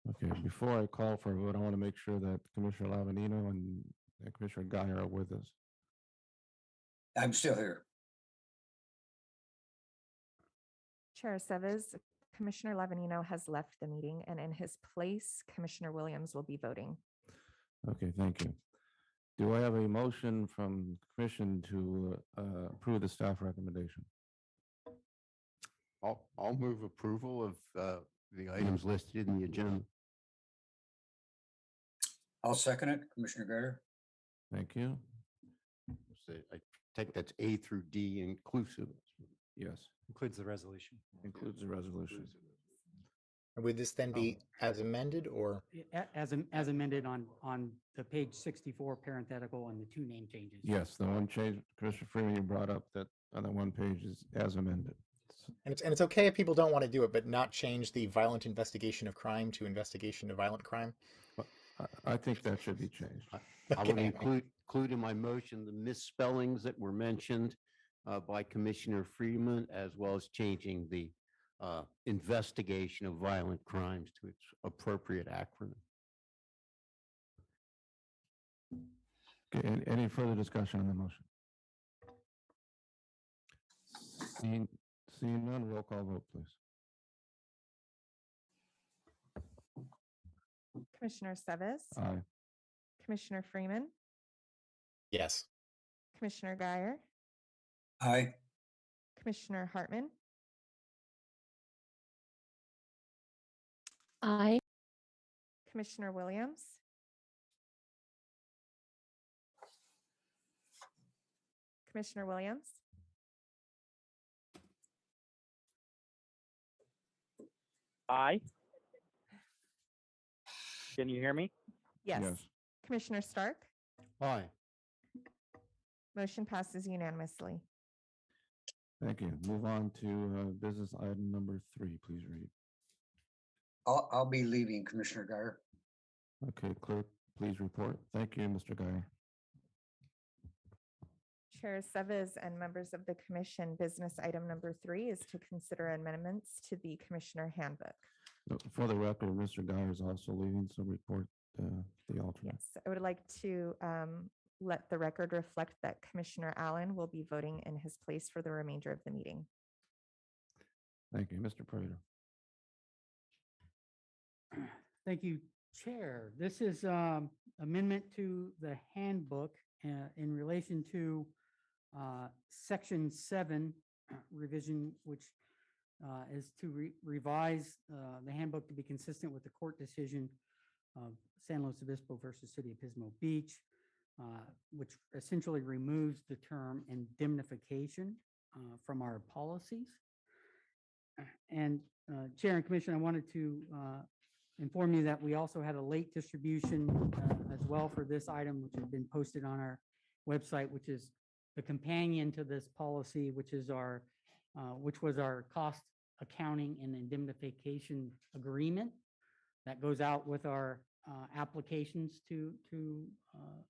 Okay, before I call for a vote, I want to make sure that Commissioner Lavanino and Commissioner Guy are with us. I'm still here. Chair Sevas, Commissioner Lavanino has left the meeting, and in his place, Commissioner Williams will be voting. Okay, thank you. Do I have a motion from the commission to approve the staff recommendation? I'll move approval of the items listed in the agenda. I'll second it, Commissioner Guyer. Thank you. So I take that's A through D inclusive. Yes, Includes the resolution. includes the resolution. And would this then be as amended or? As amended on the page 64 parenthetical and the two name changes. Yes, the one change, Commissioner Freeman, you brought up that on the one page is as amended. And it's okay if people don't want to do it, but not change the violent investigation of crime to investigation of violent crime. I think that should be changed. I would Okay. include in my motion the misspellings that were mentioned by Commissioner Freeman, as well as changing the investigation of violent crimes to its appropriate acronym. Okay, any further discussion on the motion? Seeing none, roll call vote, please. Commissioner Seves, Aye. Commissioner Freeman, Yes. Commissioner Guyer, Aye. Commissioner Hartman, Aye. Commissioner Williams, Commissioner Williams, Aye. Can you hear me? yes. Commissioner Stark, Aye. motion passes unanimously. Thank you. Move on to business item number 3, please read. I'll be leaving, Commissioner Guyer. Okay, clerk, please report. Thank you, Mr. Guy. Chair Seves and members of the commission, business item number 3 is to consider amendments to the commissioner handbook. For the record, Mr. Guy is also leaving, so report the alternate. Yes, I would like to let the record reflect that Commissioner Allen will be voting in his place for the remainder of the meeting. Thank you, Mr. Prater. Thank you, Chair. This is amendment to the handbook in relation to Section 7 revision, which is to revise the handbook to be consistent with the court decision of San Luis Obispo versus City of Pismo Beach, which essentially removes the term indemnification from our policies. And Chair and Commission, I wanted to inform you that we also had a late distribution as well for this item, which has been posted on our website, which is the companion to this policy, which is our, which was our cost accounting and indemnification agreement that goes out with our applications to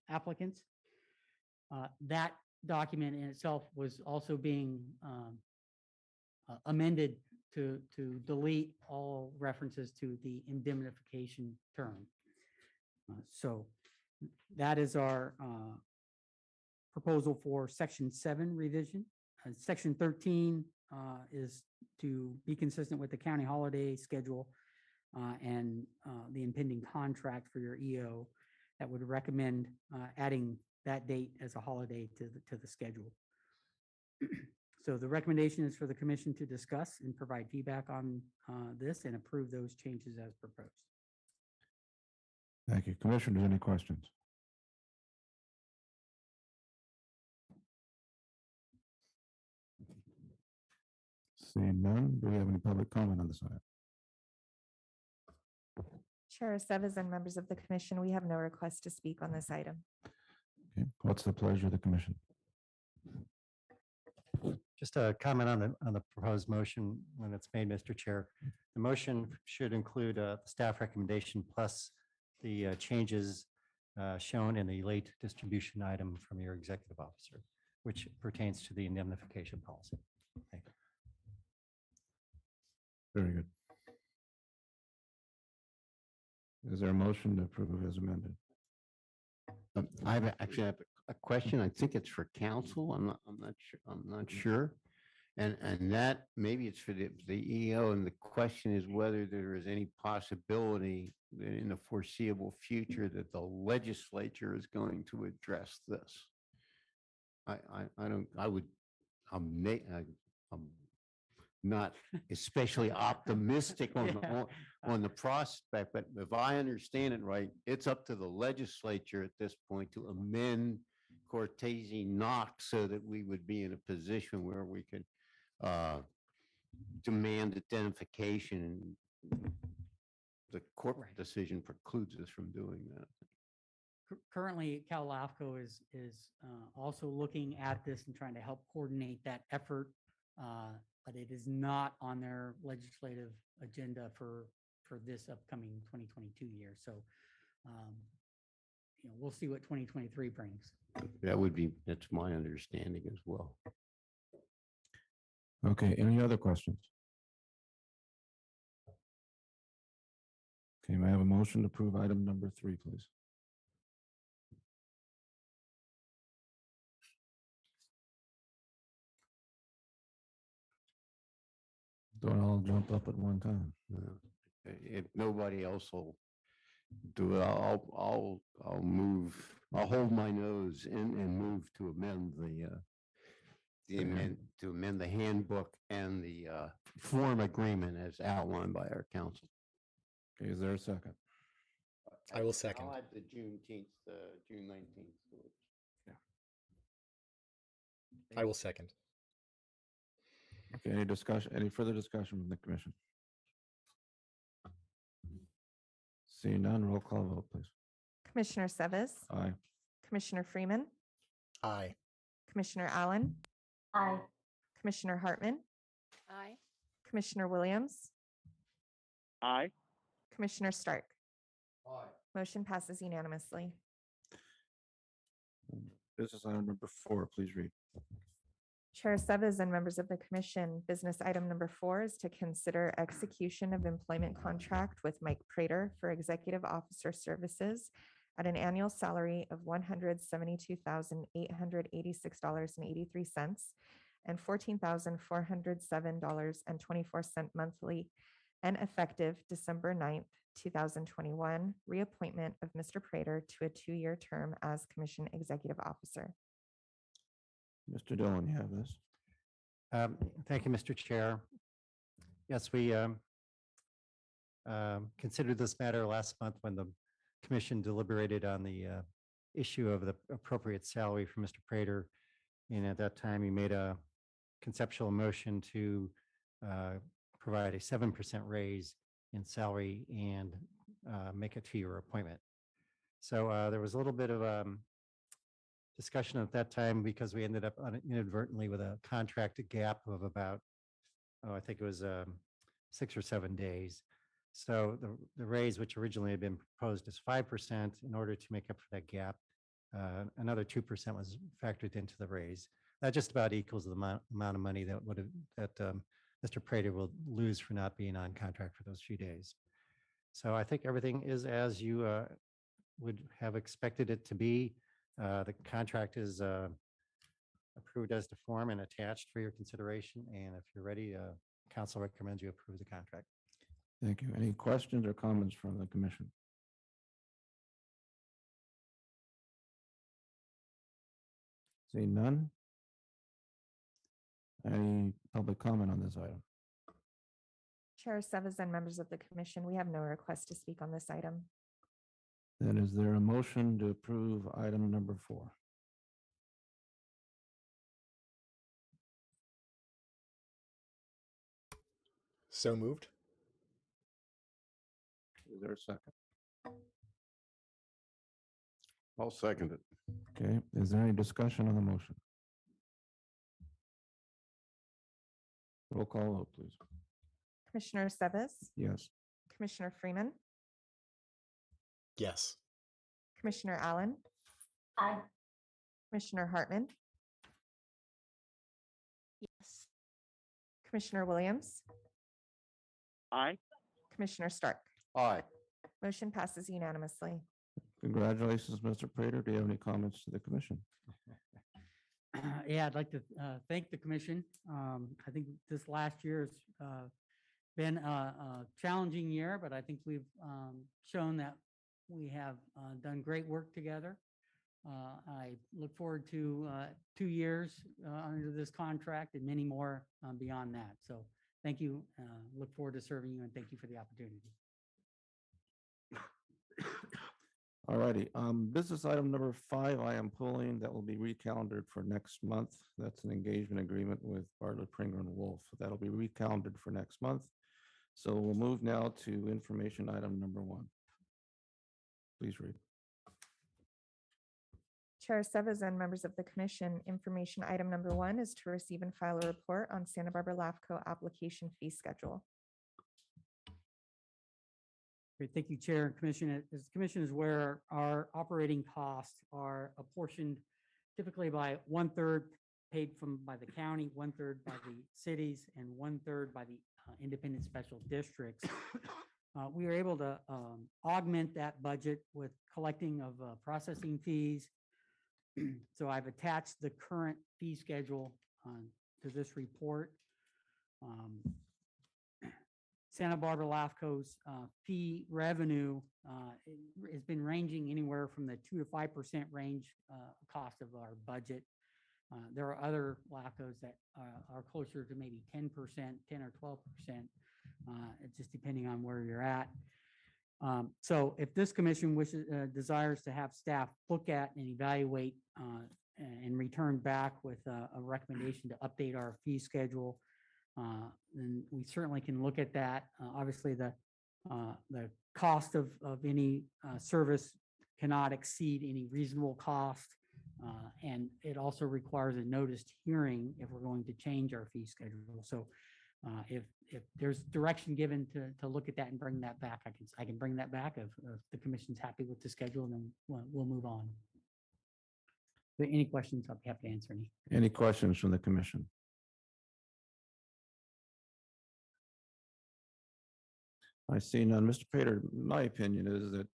applicants. That document in itself was also being amended to delete all references to the indemnification term. So that is our proposal for Section 7 revision. Section 13 is to be consistent with the county holiday schedule and the impending contract for your EO that would recommend adding that date as a holiday to the schedule. So the recommendation is for the commission to discuss and provide feedback on this and approve those changes as proposed. Thank you. Commissioners, any questions? Seeing none, do we have any public comment on this item? Chair Seves and members of the commission, we have no request to speak on this item. Okay, what's the pleasure of the commission? Just a comment on the proposed motion when it's made, Mr. Chair. The motion should include a staff recommendation plus the changes shown in the late distribution item from your executive officer, which pertains to the indemnification policy. Thank you. Very good. Is there a motion to approve as amended? I actually have a question. I think it's for council. I'm not sure. And that maybe it's for the EO. And the question is whether there is any possibility that in the foreseeable future that the legislature is going to address this. I'm not especially optimistic on the prospect, but if I understand it right, it's up to the legislature at this point to amend Cortese Knox so that we would be in a position where we could demand identification the corporate Right. decision precludes us from doing that. Currently, Cal LAFCO is also looking at this and trying to help coordinate that effort. But it is not on their legislative agenda for this upcoming 2022 year. So, we'll see what 2023 brings. That's my understanding as well. Okay, any other questions? Okay, may I have a motion to approve item number 3, please? Don't all jump up at one time. If nobody else will do it, I'll move, I'll hold my nose and move to amend to amend the handbook and the form agreement as outlined by our council. Okay, is there a second? I will second. I'll add the Juneteenth, June 19th to it. I will second. Okay, any discussion, any further discussion from the commission? Seeing none, roll call vote, please. Commissioner Seves, Aye. Commissioner Freeman, Aye. Commissioner Allen, Aye. Commissioner Hartman, Aye. Commissioner Williams, Aye. Commissioner Stark. Aye. Motion passes unanimously. Business item number 4, please read. Chair Seves and members of the commission, business item number 4 is to consider execution of employment contract with Mike Prater for executive officer services at an annual salary of $172,886.83 and $14,407.24 monthly and effective December 9th, 2021, reappointment of Mr. Prater to a 2-year term as commission executive officer. Mr. Dillon, you have this. Thank you, Mr. Chair. Yes, we considered this matter last month when the commission deliberated on the issue of the appropriate salary for Mr. Prater. And at that time, he made a conceptual motion to provide a 7% raise in salary and make a 2-year appointment. So there was a little bit of discussion at that time because we ended up inadvertently with a contracted gap of about, I think it was 6 or 7 days. So the raise, which originally had been proposed as 5%, in order to make up for that gap, another 2% was factored into the raise. That just about equals the amount of money that Mr. Prater will lose for not being on contract for those few days. So I think everything is as you would have expected it to be. The contract is approved as to form and attached for your consideration. And if you're ready, council recommends you approve the contract. Thank you. Any questions or comments from the commission? Seeing none? Any public comment on this item? Chair Seves and members of the commission, we have no request to speak on this item. Then is there a motion to approve item number 4? So moved. Is there a second? I'll second it. Okay, is there any discussion on the motion? Roll call vote, please. Commissioner Seves, Yes. Commissioner Freeman, Yes. Commissioner Allen, Aye. Commissioner Hartman, Yes. Commissioner Williams, Aye. Commissioner Stark. Aye. Motion passes unanimously. Congratulations, Mr. Prater. Do you have any comments to the commission? Yeah, I'd like to thank the commission. I think this last year has been a challenging year, but I think we've shown that we have done great work together. I look forward to 2 years under this contract and many more beyond that. So thank you. Look forward to serving you and thank you for the opportunity. All righty. Business item number 5, I am pulling, that will be recalendared for next month. That's an engagement agreement with Bartlett, Pringer and Wolf. That'll be recalendared for next month. So we'll move now to information item number 1. Please read. Chair Sevas and members of the commission, information item number 1 is to receive and file a report on Santa Barbara LAFCO application fee schedule. Great, thank you, Chair and Commission. As the Commission is aware, our operating costs are apportioned typically by 1/3 paid by the county, 1/3 by the cities, and 1/3 by the independent special districts. We were able to augment that budget with collecting of processing fees. So I've attached the current fee schedule to this report. Santa Barbara LAFCO's fee revenue has been ranging anywhere from the 2 to 5% range cost of our budget. There are other LAFCOs that are closer to maybe 10%, 10 or 12%, just depending on where you're at. So if this commission desires to have staff look at and evaluate and return back with a recommendation to update our fee schedule, then we certainly can look at that. Obviously, the cost of any service cannot exceed any reasonable cost. And it also requires a noticed hearing if we're going to change our fee schedule. So if there's direction given to look at that and bring that back, I can bring that back. If the commission's happy with the schedule, then we'll move on. If there are any questions, I'll be happy to answer any. Any questions from the commission? I see none. Mr. Pater, my opinion is that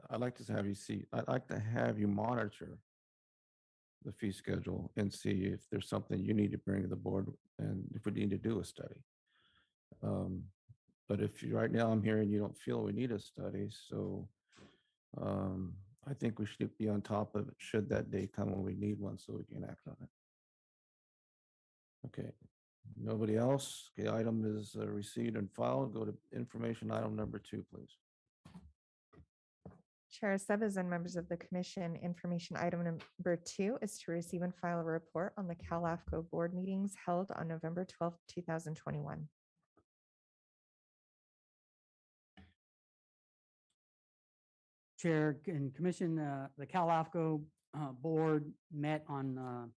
I'd like to have you monitor the fee schedule and see if there's something you need to bring to the board and if we need to do a study. But if right now I'm hearing you don't feel we need a study, so I think we should be on top of it should that day come when we need one so we can act on it. Okay. Nobody else? Okay, item is received and filed. Go to information item number 2, please. Chair Sevas and members of the commission, information item number 2 is to receive and file a report on the Cal LAFCO board meetings held on November 12th, 2021. Chair and Commission, the Cal LAFCO board met on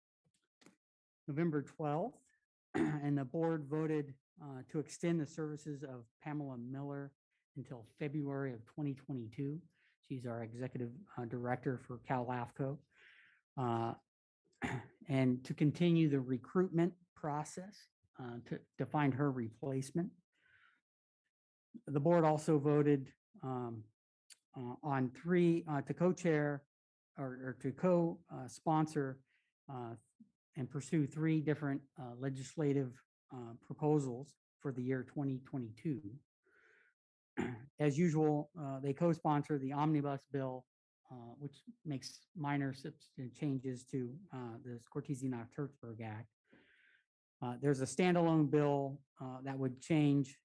November 12th, and the board voted to extend the services of Pamela Miller until February of 2022. She's our executive director for Cal LAFCO. And to continue the recruitment process to find her replacement. The board also voted on 3 to co-chair or to co-sponsor and pursue 3 different legislative proposals for the year 2022. As usual, they co-sponsor the omnibus bill, which makes minor changes to the Cortese-Knox-Hertzberg Act. There's a standalone bill that would change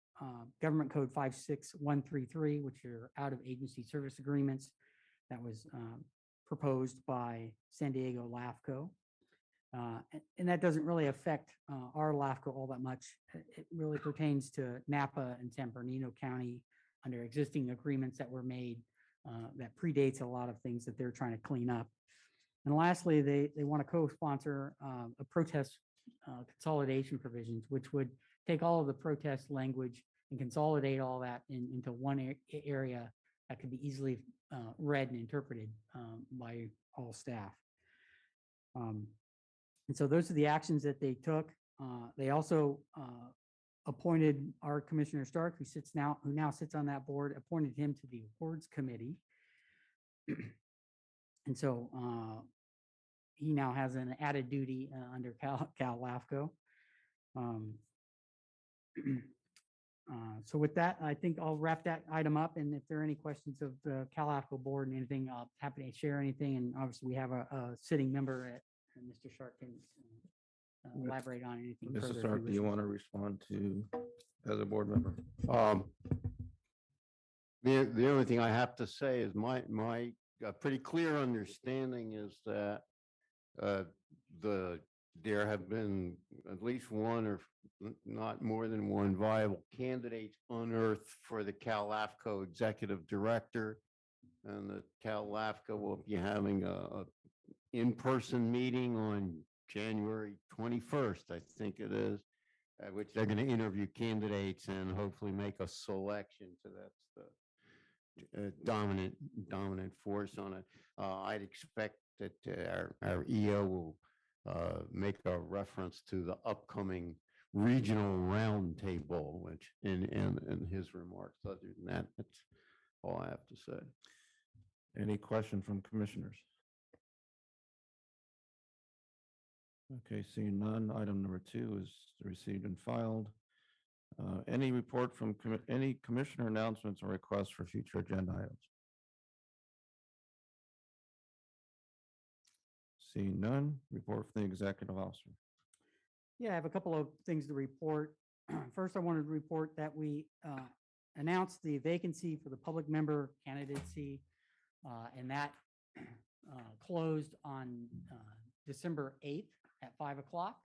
Government Code 56133, which are out of agency service agreements. That was proposed by San Diego LAFCO. And that doesn't really affect our LAFCO all that much. It really pertains to Napa and San Bernardino County under existing agreements that were made that predates a lot of things that they're trying to clean up. And lastly, they want to co-sponsor a protest consolidation provisions, which would take all of the protest language and consolidate all that into one area that could be easily read and interpreted by all staff. And so those are the actions that they took. They also appointed our Commissioner Stark, who now sits on that board, appointed him to the awards committee. And so he now has an added duty under Cal LAFCO. So with that, I think I'll wrap that item up. And if there are any questions of the Cal LAFCO board and anything, I'll be happy to share anything. And obviously we have a sitting member and Mr. Shark can elaborate on anything further. Mr. Stark, do you want to respond to as a board member? The only thing I have to say is my pretty clear understanding is that the there have been at least one or not more than one viable candidate unearthed for the Cal LAFCO Executive Director. And the Cal LAFCO will be having a in-person meeting on January 21st, I think it is, at which they're going to interview candidates and hopefully make a selection. So that's the dominant force on it. I'd expect that our EO will make a reference to the upcoming regional roundtable, which in his remarks. Other than that, that's all I have to say. Any question from commissioners? Okay, seeing none, item number 2 is received and filed. Any report from any commissioner announcements or requests for future agenda items? Seeing none, report from the executive officer. Yeah, I have a couple of things to report. First, I wanted to report that we announced the vacancy for the public member candidacy, and that closed on December 8th at 5 o'clock.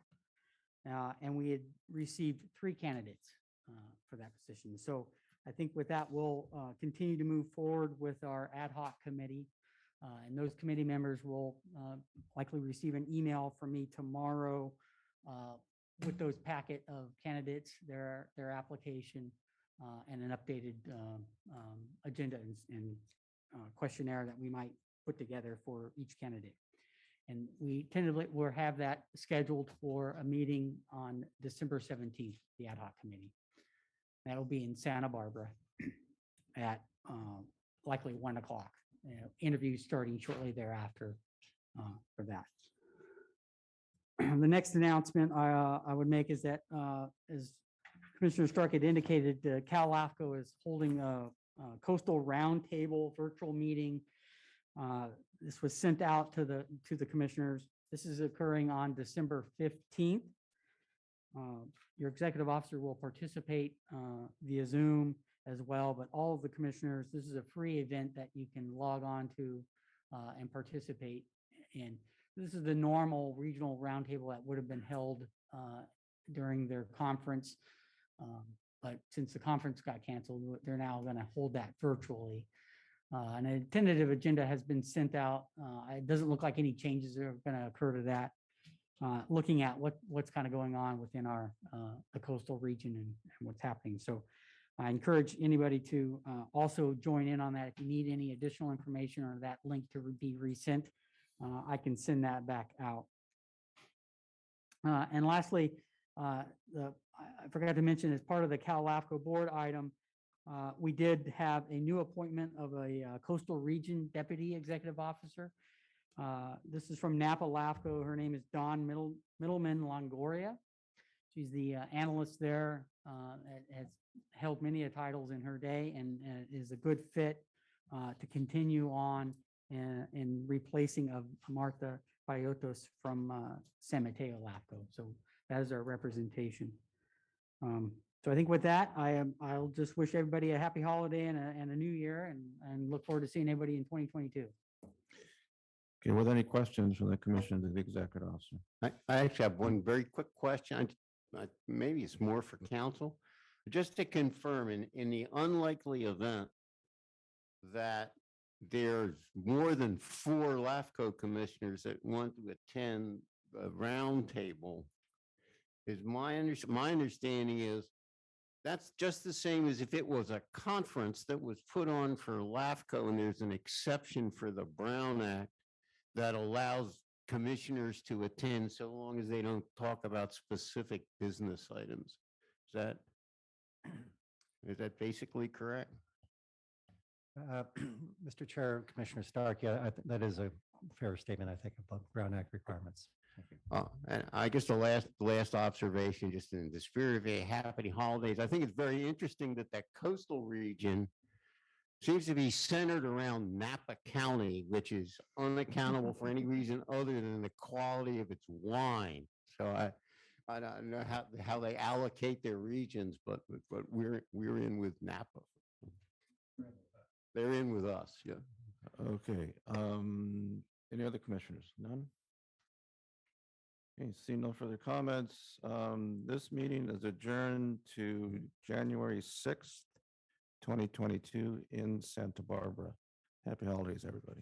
And we had received 3 candidates for that position. So I think with that, we'll continue to move forward with our ad hoc committee. And those committee members will likely receive an email from me tomorrow with those packet of candidates, their application, and an updated agenda and questionnaire that we might put together for each candidate. And we tentatively will have that scheduled for a meeting on December 17th, the ad hoc committee. That'll be in Santa Barbara at likely 1 o'clock. Interviews starting shortly thereafter for that. The next announcement I would make is that, as Commissioner Stark had indicated, Cal LAFCO is holding a coastal roundtable virtual meeting. This was sent out to the commissioners. This is occurring on December 15th. Your executive officer will participate via Zoom as well, but all of the commissioners, this is a free event that you can log on to and participate in. This is the normal regional roundtable that would have been held during their conference. But since the conference got canceled, they're now going to hold that virtually. And a tentative agenda has been sent out. It doesn't look like any changes are going to occur to that. Looking at what's kind of going on within our the coastal region and what's happening. So I encourage anybody to also join in on that. If you need any additional information or that link to be resent, I can send that back out. And lastly, I forgot to mention as part of the Cal LAFCO board item, we did have a new appointment of a coastal region deputy executive officer. This is from Napa LAFCO. Her name is Dawn Middleman Longoria. She's the analyst there, has held many titles in her day and is a good fit to continue on in replacing of Martha Bayotos from San Mateo LAFCO. So that is our representation. So I think with that, I'll just wish everybody a happy holiday and a new year and look forward to seeing everybody in 2022. Okay, with any questions from the commission to the executive officer? I actually have one very quick question. Maybe it's more for council. Just to confirm, in the unlikely event that there's more than 4 LAFCO commissioners that want to attend the roundtable, is my understanding is that's just the same as if it was a conference that was put on for LAFCO and there's an exception for the Brown Act that allows commissioners to attend so long as they don't talk about specific business items. Is that basically correct? Mr. Chair, Commissioner Stark, yeah, that is a fair statement, I think, about Brown Act requirements. And I guess the last observation, just in the spirit of a happy holidays, I think it's very interesting that that coastal region seems to be centered around Napa County, which is unaccountable for any reason other than the quality of its wine. So I don't know how they allocate their regions, but we're in with Napa. They're in with us, yeah. Okay, any other commissioners? None? Okay, see no further comments. This meeting is adjourned to January 6th, 2022 in Santa Barbara. Happy holidays, everybody.